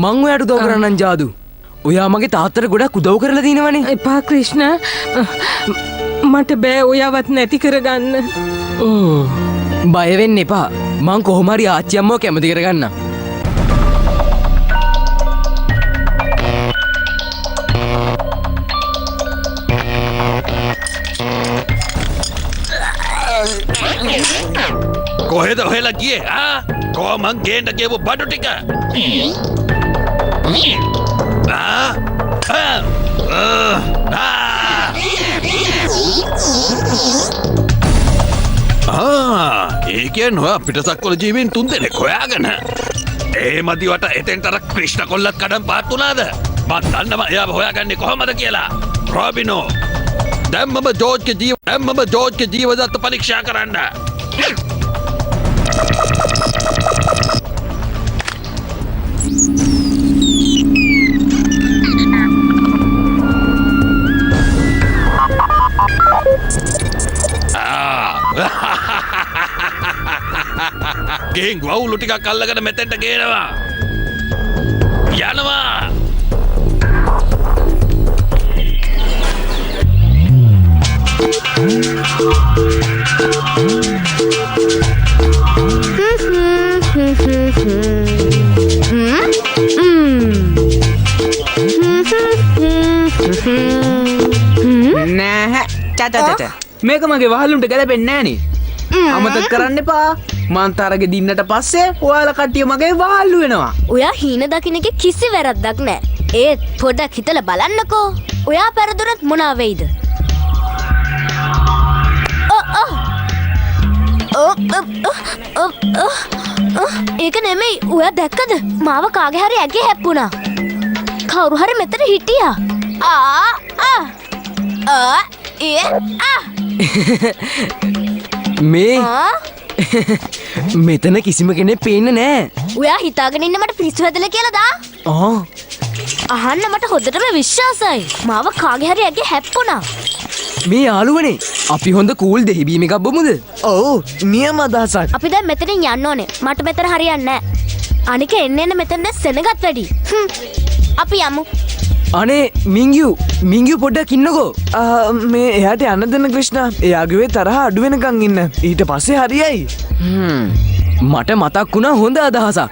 මං ඔයාට උදව් කරන්නම් ජාදු. ඔයා මගේ තාත්තට ගොඩක් උදව් කරලා දිනවනේ. එපා ක්‍රිෂ්ණ. මට බෑ ඔයාවත් නැති කරගන්න. බය වෙන්න එපා. මං කොහොම හරි ආච්චි අම්මව කැමති කරගන්නම්. කොහෙද ඔහෙලා ගියේ? කොහොමන් ගේන්න කියපු බඩු ටික? ඒකෙන් ඔයා පිටසක්වල ජීවීන් 3 දෙනෙක් හොයාගෙන ඒ මදිවට එතෙන්ට අර ක්‍රිෂ්ණ කොල්ලත් කඩන් පාත් වුණාද? මත් දන්නවා එයාව හොයාගන්නේ කොහොමද කියලා. රොබිනෝ දැන් මම ජෝර්ජ්ගේ ජීවදත්ත පරීක්ෂා කරන්න. ගෙන් වවුලු ටිකක් අල්ලගෙන මෙතෙන්ට ගේනවා. යනවා. නෑ චචචච මේක මගේ වහල්ලුන්ට ගැලපෙන්නේ නෑනේ. අමතක කරන්න එපා. මං තරගෙ දින්නට පස්සේ ඔයාලා කට්ටිය මගේ වහල්ලු වෙනවා. ඔයා හීන දකින්න එකේ කිසි වැරද්දක් නෑ. ඒත් පොඩ්ඩක් හිතලා බලන්නකෝ. ඔයා පෙරදුනත් මොනවා වෙයිද? ඒක නෙමෙයි. ඔයා දැක්කද? මාව කාගේ හරි ඇගේ හැප්පුණා. කවුරු හරි මෙතන හිටියා. මේ මෙතන කිසිම කෙනෙක් පේන්නේ නෑ. ඔයා හිතාගෙන ඉන්න මට පිස්සු හැදලා කියලාද? අහන්න මට හොඳටම විශ්වාසයි. මාව කාගේ හරි ඇගේ හැප්පුණා. මේ යාළුවනේ අපි හොඳ කූල් දෙහිබීම එකක් බමුද? ඔව් නියම අදහසක්. අපි දැන් මෙතනින් යන්න ඕනේ. මට මෙතන හරියන්නේ නෑ. අනික එන්න මෙතන සෙනගත් වැඩි. අපි යමු. අනේ මිංගියු පොඩ්ඩක් ඉන්නකෝ. මේ එයාට යන්න දෙන්න ක්‍රිෂ්ණා. එයාගේ තරහ අඩු වෙනකන් ඉන්න. ඊට පස්සේ හරියයි. මට මතක් වුණා හොඳ අදහසක්.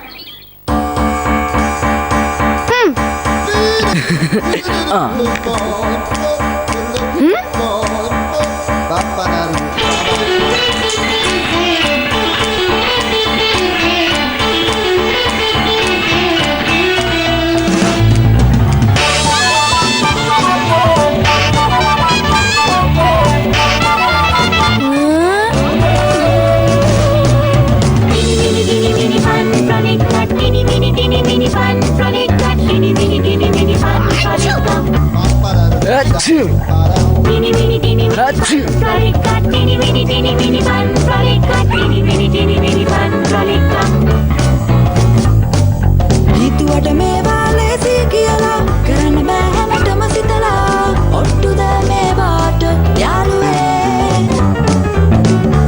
හිතුවට මේවා ලේසි කියලා කරන්න බෑ හැමතෙම සිතලා ඔට්ටුද මේවාට යාළුවේ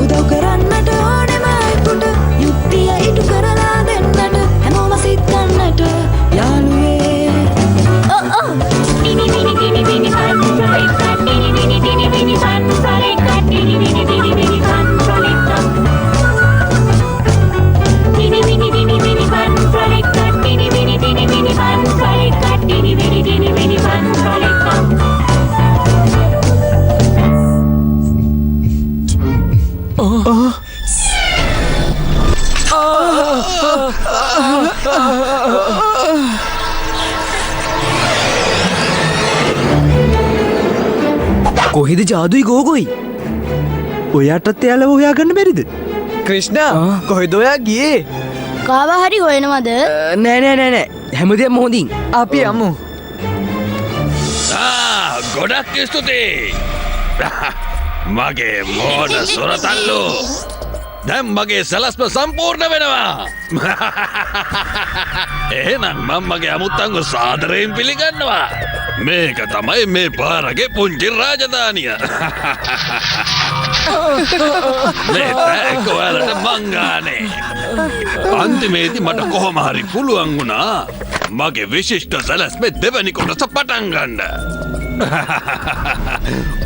උදව් කරන්නට ඕනෙමයි පුට යුක්තිය ඉටු කරලා දෙන්නට හැමෝම සිතන්නට යාළුවේ කොහෙද ජාදුයි ගෝගොයි? ඔයාටත් එයාලව හොයාගන්න බැරිද? ක්‍රිෂ්ණා කොහෙද ඔයා ගියේ? කාව හරි හොයනවද? නෑ හැමදේම හොඳින්. අපි යමු. ගොඩක් ස්තුතියි. මගේ මෝඩ සොරතල්ලෝ. දැන් මගේ සැලස්ම සම්පූර්ණ වෙනවා. එහෙනම් මම මගේ අමුත්තන්ව සාදරයෙන් පිළිගන්නවා. මේක තමයි මේ පාරගේ පුංචි රාජධානිය. මේ තෑග්ග ඔයාලට මං ගානේ. අන්තිමේදී මට කොහොම හරි පුළුවන් වුණා මගේ විශිෂ්ට සැලැස්මේ දෙවැනි කොටස පටන් ගන්න.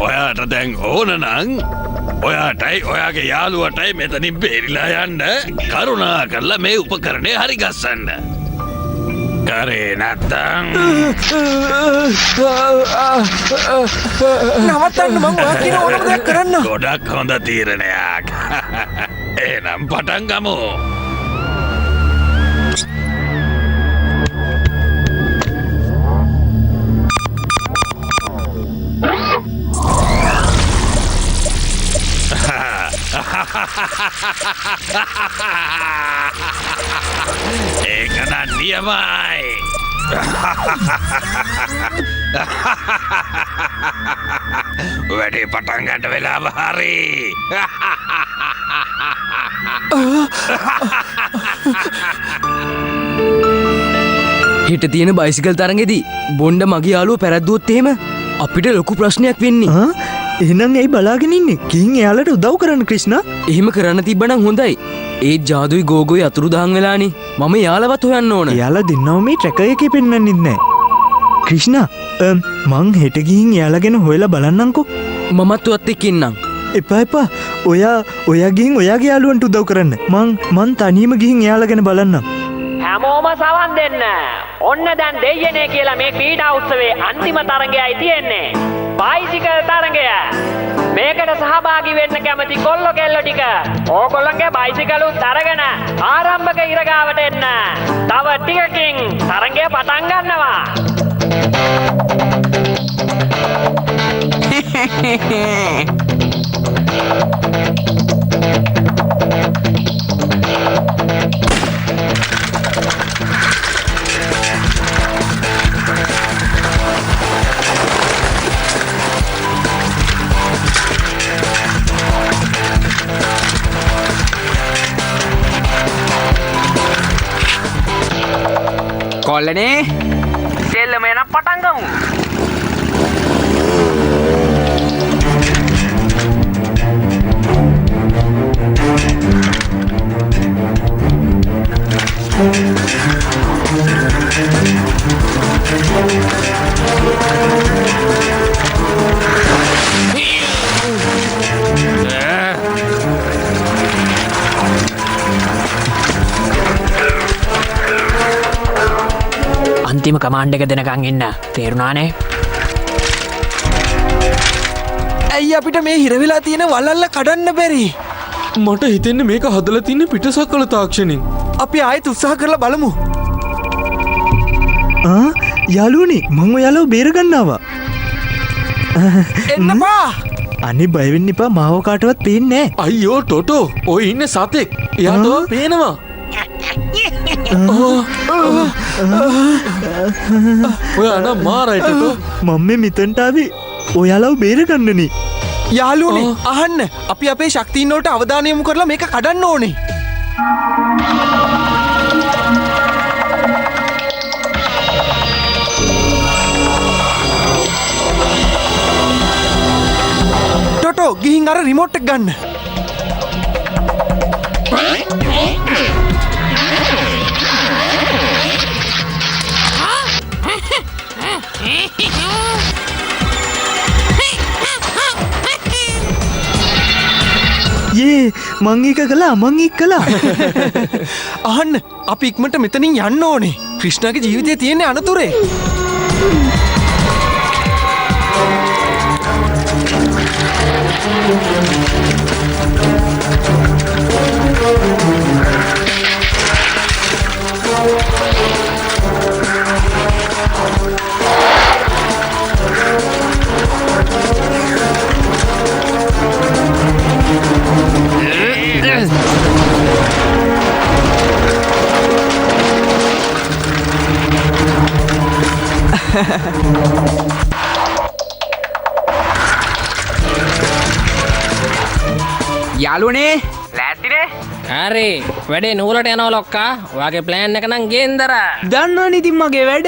ඔයාට දැන් ඕන නම් ඔයාටයි ඔයාගේ යාළුවටයි මෙතනින් බේරිලා යන්න කරුණා කරලා මේ උපකරණය හරි ගස්සන්න. කරේ නැත්තම් නවත්තන්න මං ඔයා කියන ඕනම දෙයක් කරන්න. ගොඩක් හොඳ තීරණයක්. එහෙනම් පටන් ගමු. ඒක නම් නියමයි. වැඩේ පටන් ගන්න වෙලාව හරි. හෙට තියෙන බයිසිකල් තරගෙදී බොන්ඩ මගේ යාළුව පැරද්දුවොත් එහෙම අපිට ලොකු ප්‍රශ්නයක් වෙන්නේ. එහෙනම් ඇයි බලාගෙන ඉන්නේ? කින් එයාලට උදව් කරන්න ක්‍රිෂ්ණා. එහෙම කරන්න තිබ්බනම් හොඳයි. ඒත් ජාදුයි ගෝගොයි අතුරුදහන් වෙලානේ. මම යාලවත් හොයන්න ඕන. එයාලා දෙන්නව මේ ට්‍රැකර් එකේ පෙන්වන්නෙත් නැහැ. ක්‍රිෂ්ණා මං හෙට ගිහින් එයාලා ගැන හොයලා බලන්නම්කෝ. මමත් ඔයත් එක්ක ඉන්නම්. එපා. ඔයා ගිහින් ඔයාගේ යාළුවන්ට උදව් කරන්න. මං තනියම ගිහින් එයාලා ගැන බලන්නම්. හැමෝම සවන් දෙන්න. ඔන්න දැන් දෙයියනේ කියලා මේ ක්‍රීඩා උත්සවයේ අන්තිම තරගයයි තියෙන්නේ. බයිසිකල් තරගය. මේකට සහභාගී වෙන්න කැමති කොල්ලෝ කෙල්ලෝ ටික ඕගොල්ලන්ගේ බයිසිකලුත් අරගෙන ආරම්භක ඉරගාවට එන්න. තව ටිකකින් තරගය පටන් ගන්නවා. කොල්ලනේ සෙල්ලම එනම් පටන් ගමු. අන්තිම කමාන්ඩ් එක දෙනකන් ඉන්න. තේරුණානේ? ඇයි අපිට මේ හිරවෙලා තියෙන වලල්ල කඩන්න බැරි? මට හිතෙන්නේ මේක හදලා තින්නේ පිටසක්වල තාක්ෂණින්. අපි ආයෙත් උත්සාහ කරලා බලමු. යාළුවනේ මං ඔයාලව බේරගන්න ආවා. එන්නපා. අනේ බය වෙන්න එපා. මාව කාටවත් පේන්නේ නැහැ. අයියෝ ටොටෝ ඔය ඉන්නේ සතෙක්. එයාට පේනවා. ඔයා නම් මාරයි ටොටෝ. මම මෙතනට ආවේ ඔයාලව බේරගන්නනේ. යාළුවනේ අහන්න. අපි අපේ ශක්තියින් වලට අවධානය යොමු කරලා මේක කඩන්න ඕනේ. ටොටෝ ගිහින් අර රිමෝට් එක ගන්න. මං එක කළා. අහන්න අපි ඉක්මනට මෙතනින් යන්න ඕනේ. ක්‍රිෂ්ණාගේ ජීවිතේ තියෙන අනතුරේ. යාළුවනේ ලෑස්තිනේ? හරි වැඩේ නූලට යනවා ලොක්කා. ඔයාගේ ප්ලෑන් එක නම් ගේන්දර. දන්නවනේ ඉතින් මගේ වැඩ.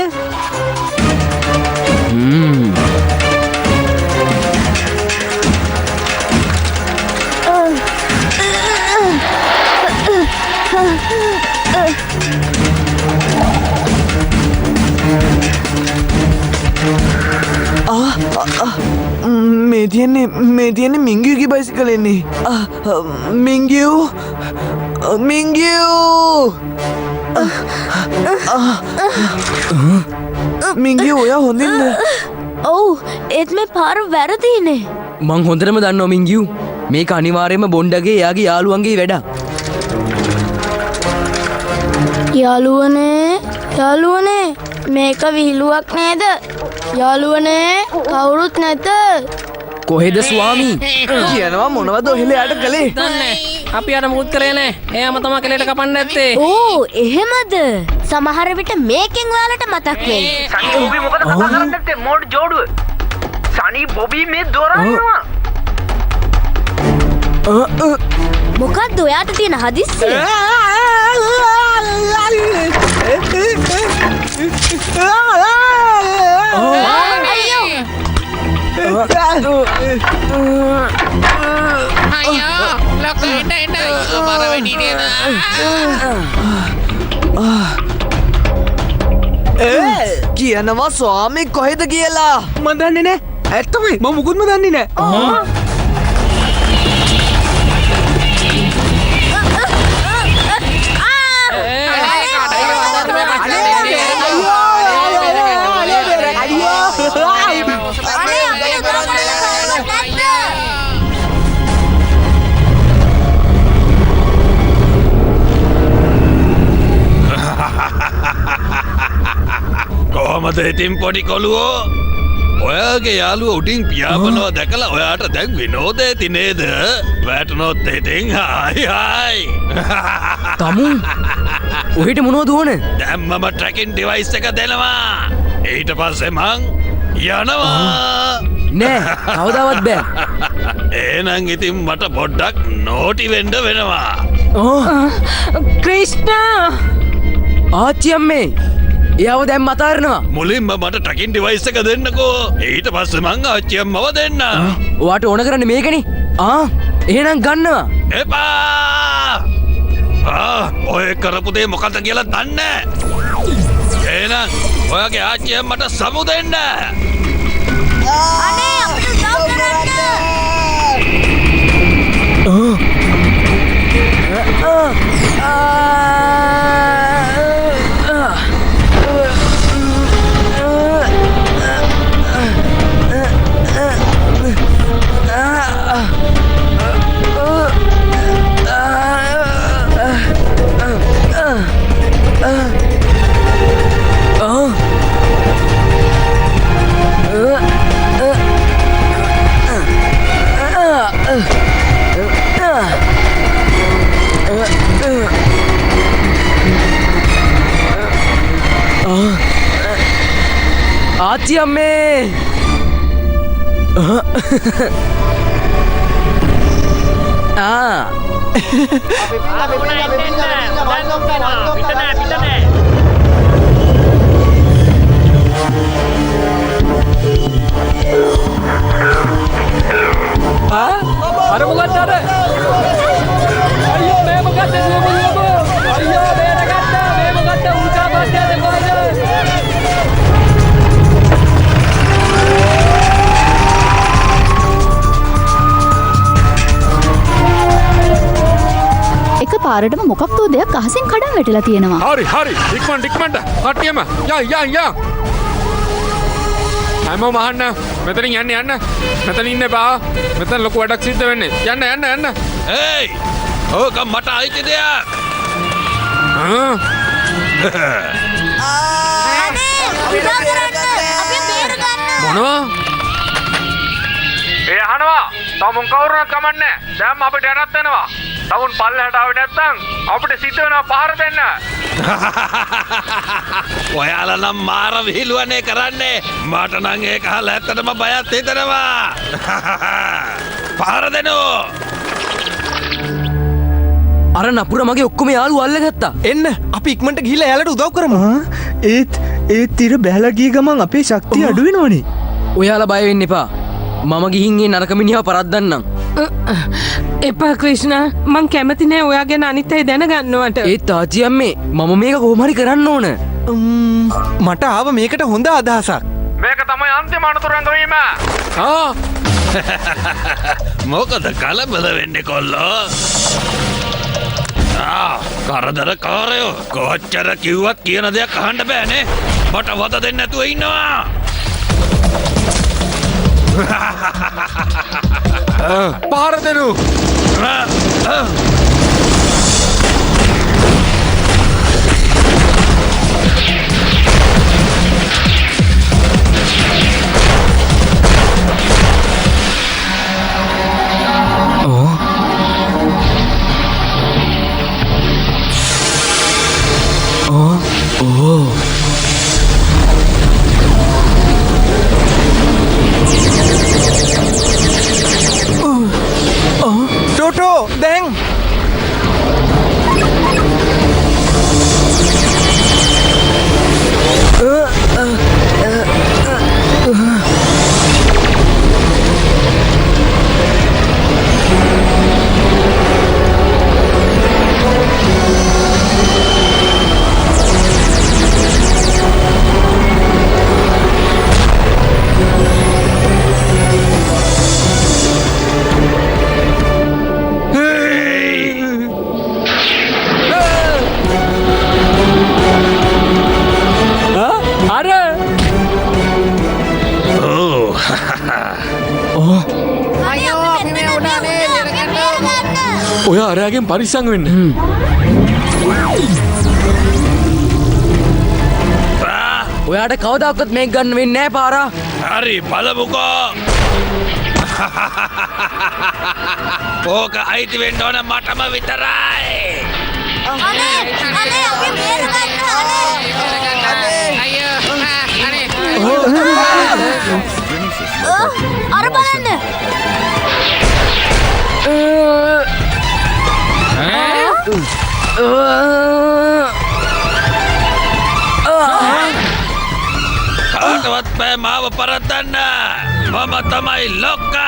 මේ තියෙන්නේ මිංගියගේ බයිසිකලෙන්නේ. මිංගියෝ මිංගිය ඔයා හොඳින්ද? ඔව් ඒත් මේ පාර වැරදිනේ. මං හොඳටම දන්නවා මිංගියු. මේක අනිවාර්යයෙන්ම බොන්ඩගේ එයාගේ යාළුවන්ගේ වැඩක්. යාළුවනේ මේක විහිළුවක් නේද? යාළුවනේ කවුරුත් නැත. කොහෙද ස්වාමී? කියනවා මොනවද ඔහෙලයාට කළේ? දන්නේ අපි අර මුකුත් කරේ නෑ. එයාම තමයි කෙලෙට කපන්න ඇත්තේ. ඕ එහෙමද? සමහර විට මේකෙන් ඔයාලට මතක් වෙයි. සනී බොබි මොකද කතා කරන්නේ නැත්තේ මෝඩ් ජෝඩුව? සනී බොබි මේ දොරනවා. මොකක්ද ඔයාට තියෙන හදිස්සිය? කියනවා ස්වාමී කොහෙද කියලා. මම දන්නේ නෑ. ඇත්තමයි මම මුකුත්ම දන්නේ නෑ. කොහොමද ඉතින් පොඩි කොළුවෝ? ඔයාගේ යාළුව උඩින් පියාඹනවා දැකලා ඔයාට දැන් විනෝද ඇති නේද? වැටුනොත් ඉතින් හායි. තමු ඔහෙට මොනවද ඕනේ? දැන් මම ට්‍රැකින් ඩිවයිස් එක දෙනවා. ඊට පස්සේ මං යනවා. නෑ කවදාවත් බෑ. එහෙනම් ඉතින් මට පොඩ්ඩක් නෝටි වෙන්න වෙනවා. ක්‍රිෂ්ණා ආච්චි අම්මේ එයාව දැන් මතාරනවා. මුලින්ම මට ට්‍රැකින් ඩිවයිස් එක දෙන්නකෝ. ඊට පස්සේ මං ආච්චි අම්මව දෙන්න. ඔයාට ඕන කරන්නේ මේකනේ. එහෙනම් ගන්නවා. එපා! ඔය කරපු දේ මොකක්ද කියලා දන්නේ නැහැ. එහෙනම් ඔයාගේ ආච්චි අම්මට සමු දෙන්න. අනේ අපිට උදව් කරන්න. ආච්චි අම්මේ අර මොකක්ද අර? අයියෝ මේ මොකක්ද දුවමුලකෝ? අයියෝ බේරගත්තා. මේ මොකක්ද උල්කා පාට්ටයද කොහෙද? එක පාරටම මොකක්දෝ දෙයක් අහසින් කඩන් වැටිලා තියෙනවා. හරි ඉක්මනට කට්ටියම යා හැමෝම අහන්න මෙතනින් යන්න මෙතන ඉන්න බා මෙතන ලොකු වැඩක් සිද්ධ වෙන්නේ යන්න ඒයි ඕක මට අයිති දෙයක්. මොනවා? ඒ අහනවා. තමුන් කවුරුනක් කමන්නේ. දැන් අපිට යන්නත් වෙනවා. තවුන් පල්ලෙහාට ආවේ නැත්නම් අපිට සිද්ධ වෙනවා පහර දෙන්න. ඔයාලා නම් මාර විහිළුවනේ කරන්නේ. මට නම් ඒක අහලා ඇත්තටම බයත් හිතෙනවා. පහර දෙනෝ. අර නපුර මගේ ඔක්කොම යාළුවෝ අල්ලගත්තා. එන්න අපි ඉක්මනට ගිහිල්ලා එයාලට උදව් කරමු. ඒත් තිර බැලලා ගිය ගමන් අපේ ශක්තිය අඩු වෙනවනේ. ඔයාලා බය වෙන්න එපා. මම ගිහින් ඒ නරක මිනිහව පරද්දන්නම්. එපා ක්‍රිෂ්ණා, මං කැමති නෑ ඔයා ගැන අනිත් අය දැනගන්නවට. ඒත් තාච්චි අම්මේ මම මේක කොහොම හරි කරන්න ඕන. මට ආව මේකට හොඳ අදහසක්. මේක තමයි අන්තිම අනුතරංග වීම. මොකද කලබල වෙන්නේ කොල්ලෝ? කරදරකාරයෝ කොච්චර කිව්වත් කියන දෙයක් අහන්න බෑනේ. මට වද දෙන්න නැතුව ඉන්නවා. පාර දෙනු. ටෝටෝ දැන් ඔය අරයාගෙන් පරිස්සම් වෙන්න. ඔයාට කවදාකවත් මේක ගන්න වෙන්නේ නෑ පාරා. හරි බලමුකෝ. ඕක අයිති වෙන්න ඕන මටම විතරයි. අර බලන්න. කාටවත් බෑ මාව පරද්දන්න. මම තමයි ලොක්කා.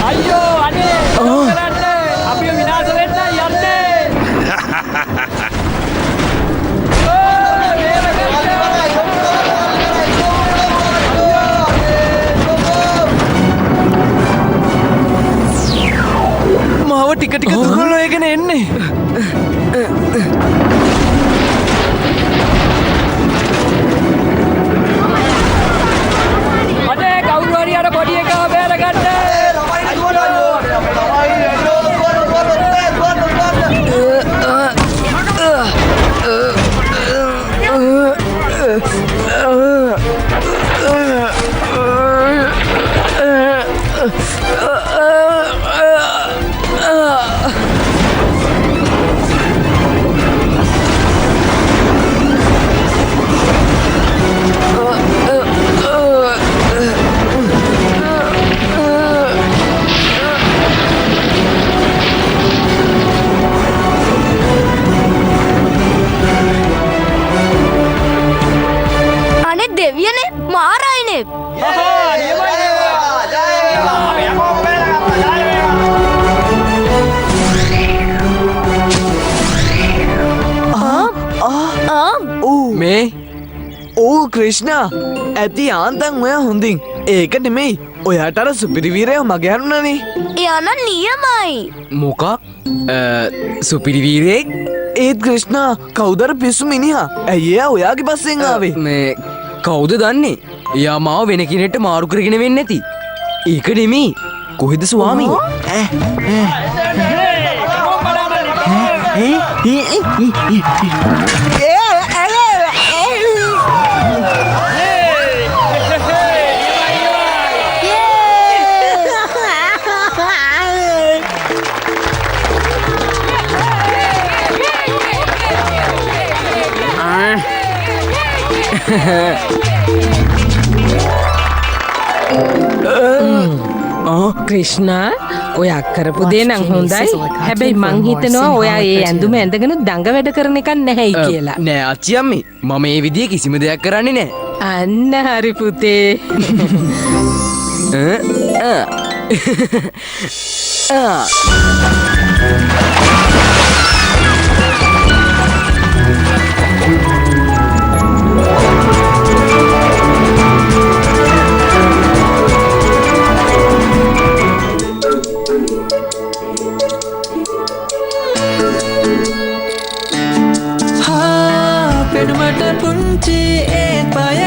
අයියෝ අනේ කරන්න අපිව විනාශ වෙන්න යන්නේ. මාව ටික ටික දුර්වල වෙගෙන එන්නේ. අනේ කවුරු හරි අර පොඩි එකව බේරගන්න. දෙවියනේ මාරයිනේ. මේ ඕ ක්‍රිෂ්ණා ඇති ආන්තන් ඔයා හොඳින් ඒක නෙමෙයි ඔයාට අර සුපිරිවීරය මගේ අරුණනේ. එයානම් නියමයි. මොකක් සුපිරිවීරයෙක් ඒත් ක්‍රිෂ්ණා කවුදර පිස්සු මිනිහා ඇයි එයා ඔයාගේ පස්සෙන් ආවේ මේ කවුද දන්නේ එයා මාව වෙන කෙනෙක්ට මාරු කරගෙන වෙන්නේ නැති ඒක නෙමෙයි කොහෙද ස්වාමී ක්‍රිෂ්ණා ඔය අක්කරපු දේ නම් හොඳයි හැබැයි මං හිතනවා ඔයා ඒ ඇඳුම ඇඳගෙන දඟ වැඩ කරන එකක් නැහැයි කියලා නෑ අච්චි අම්මේ මම මේ විදිය කිසිම දෙයක් කරන්නේ නෑ අන්න හරි පුතේ පෙනුමට පුංචි ඒත් පය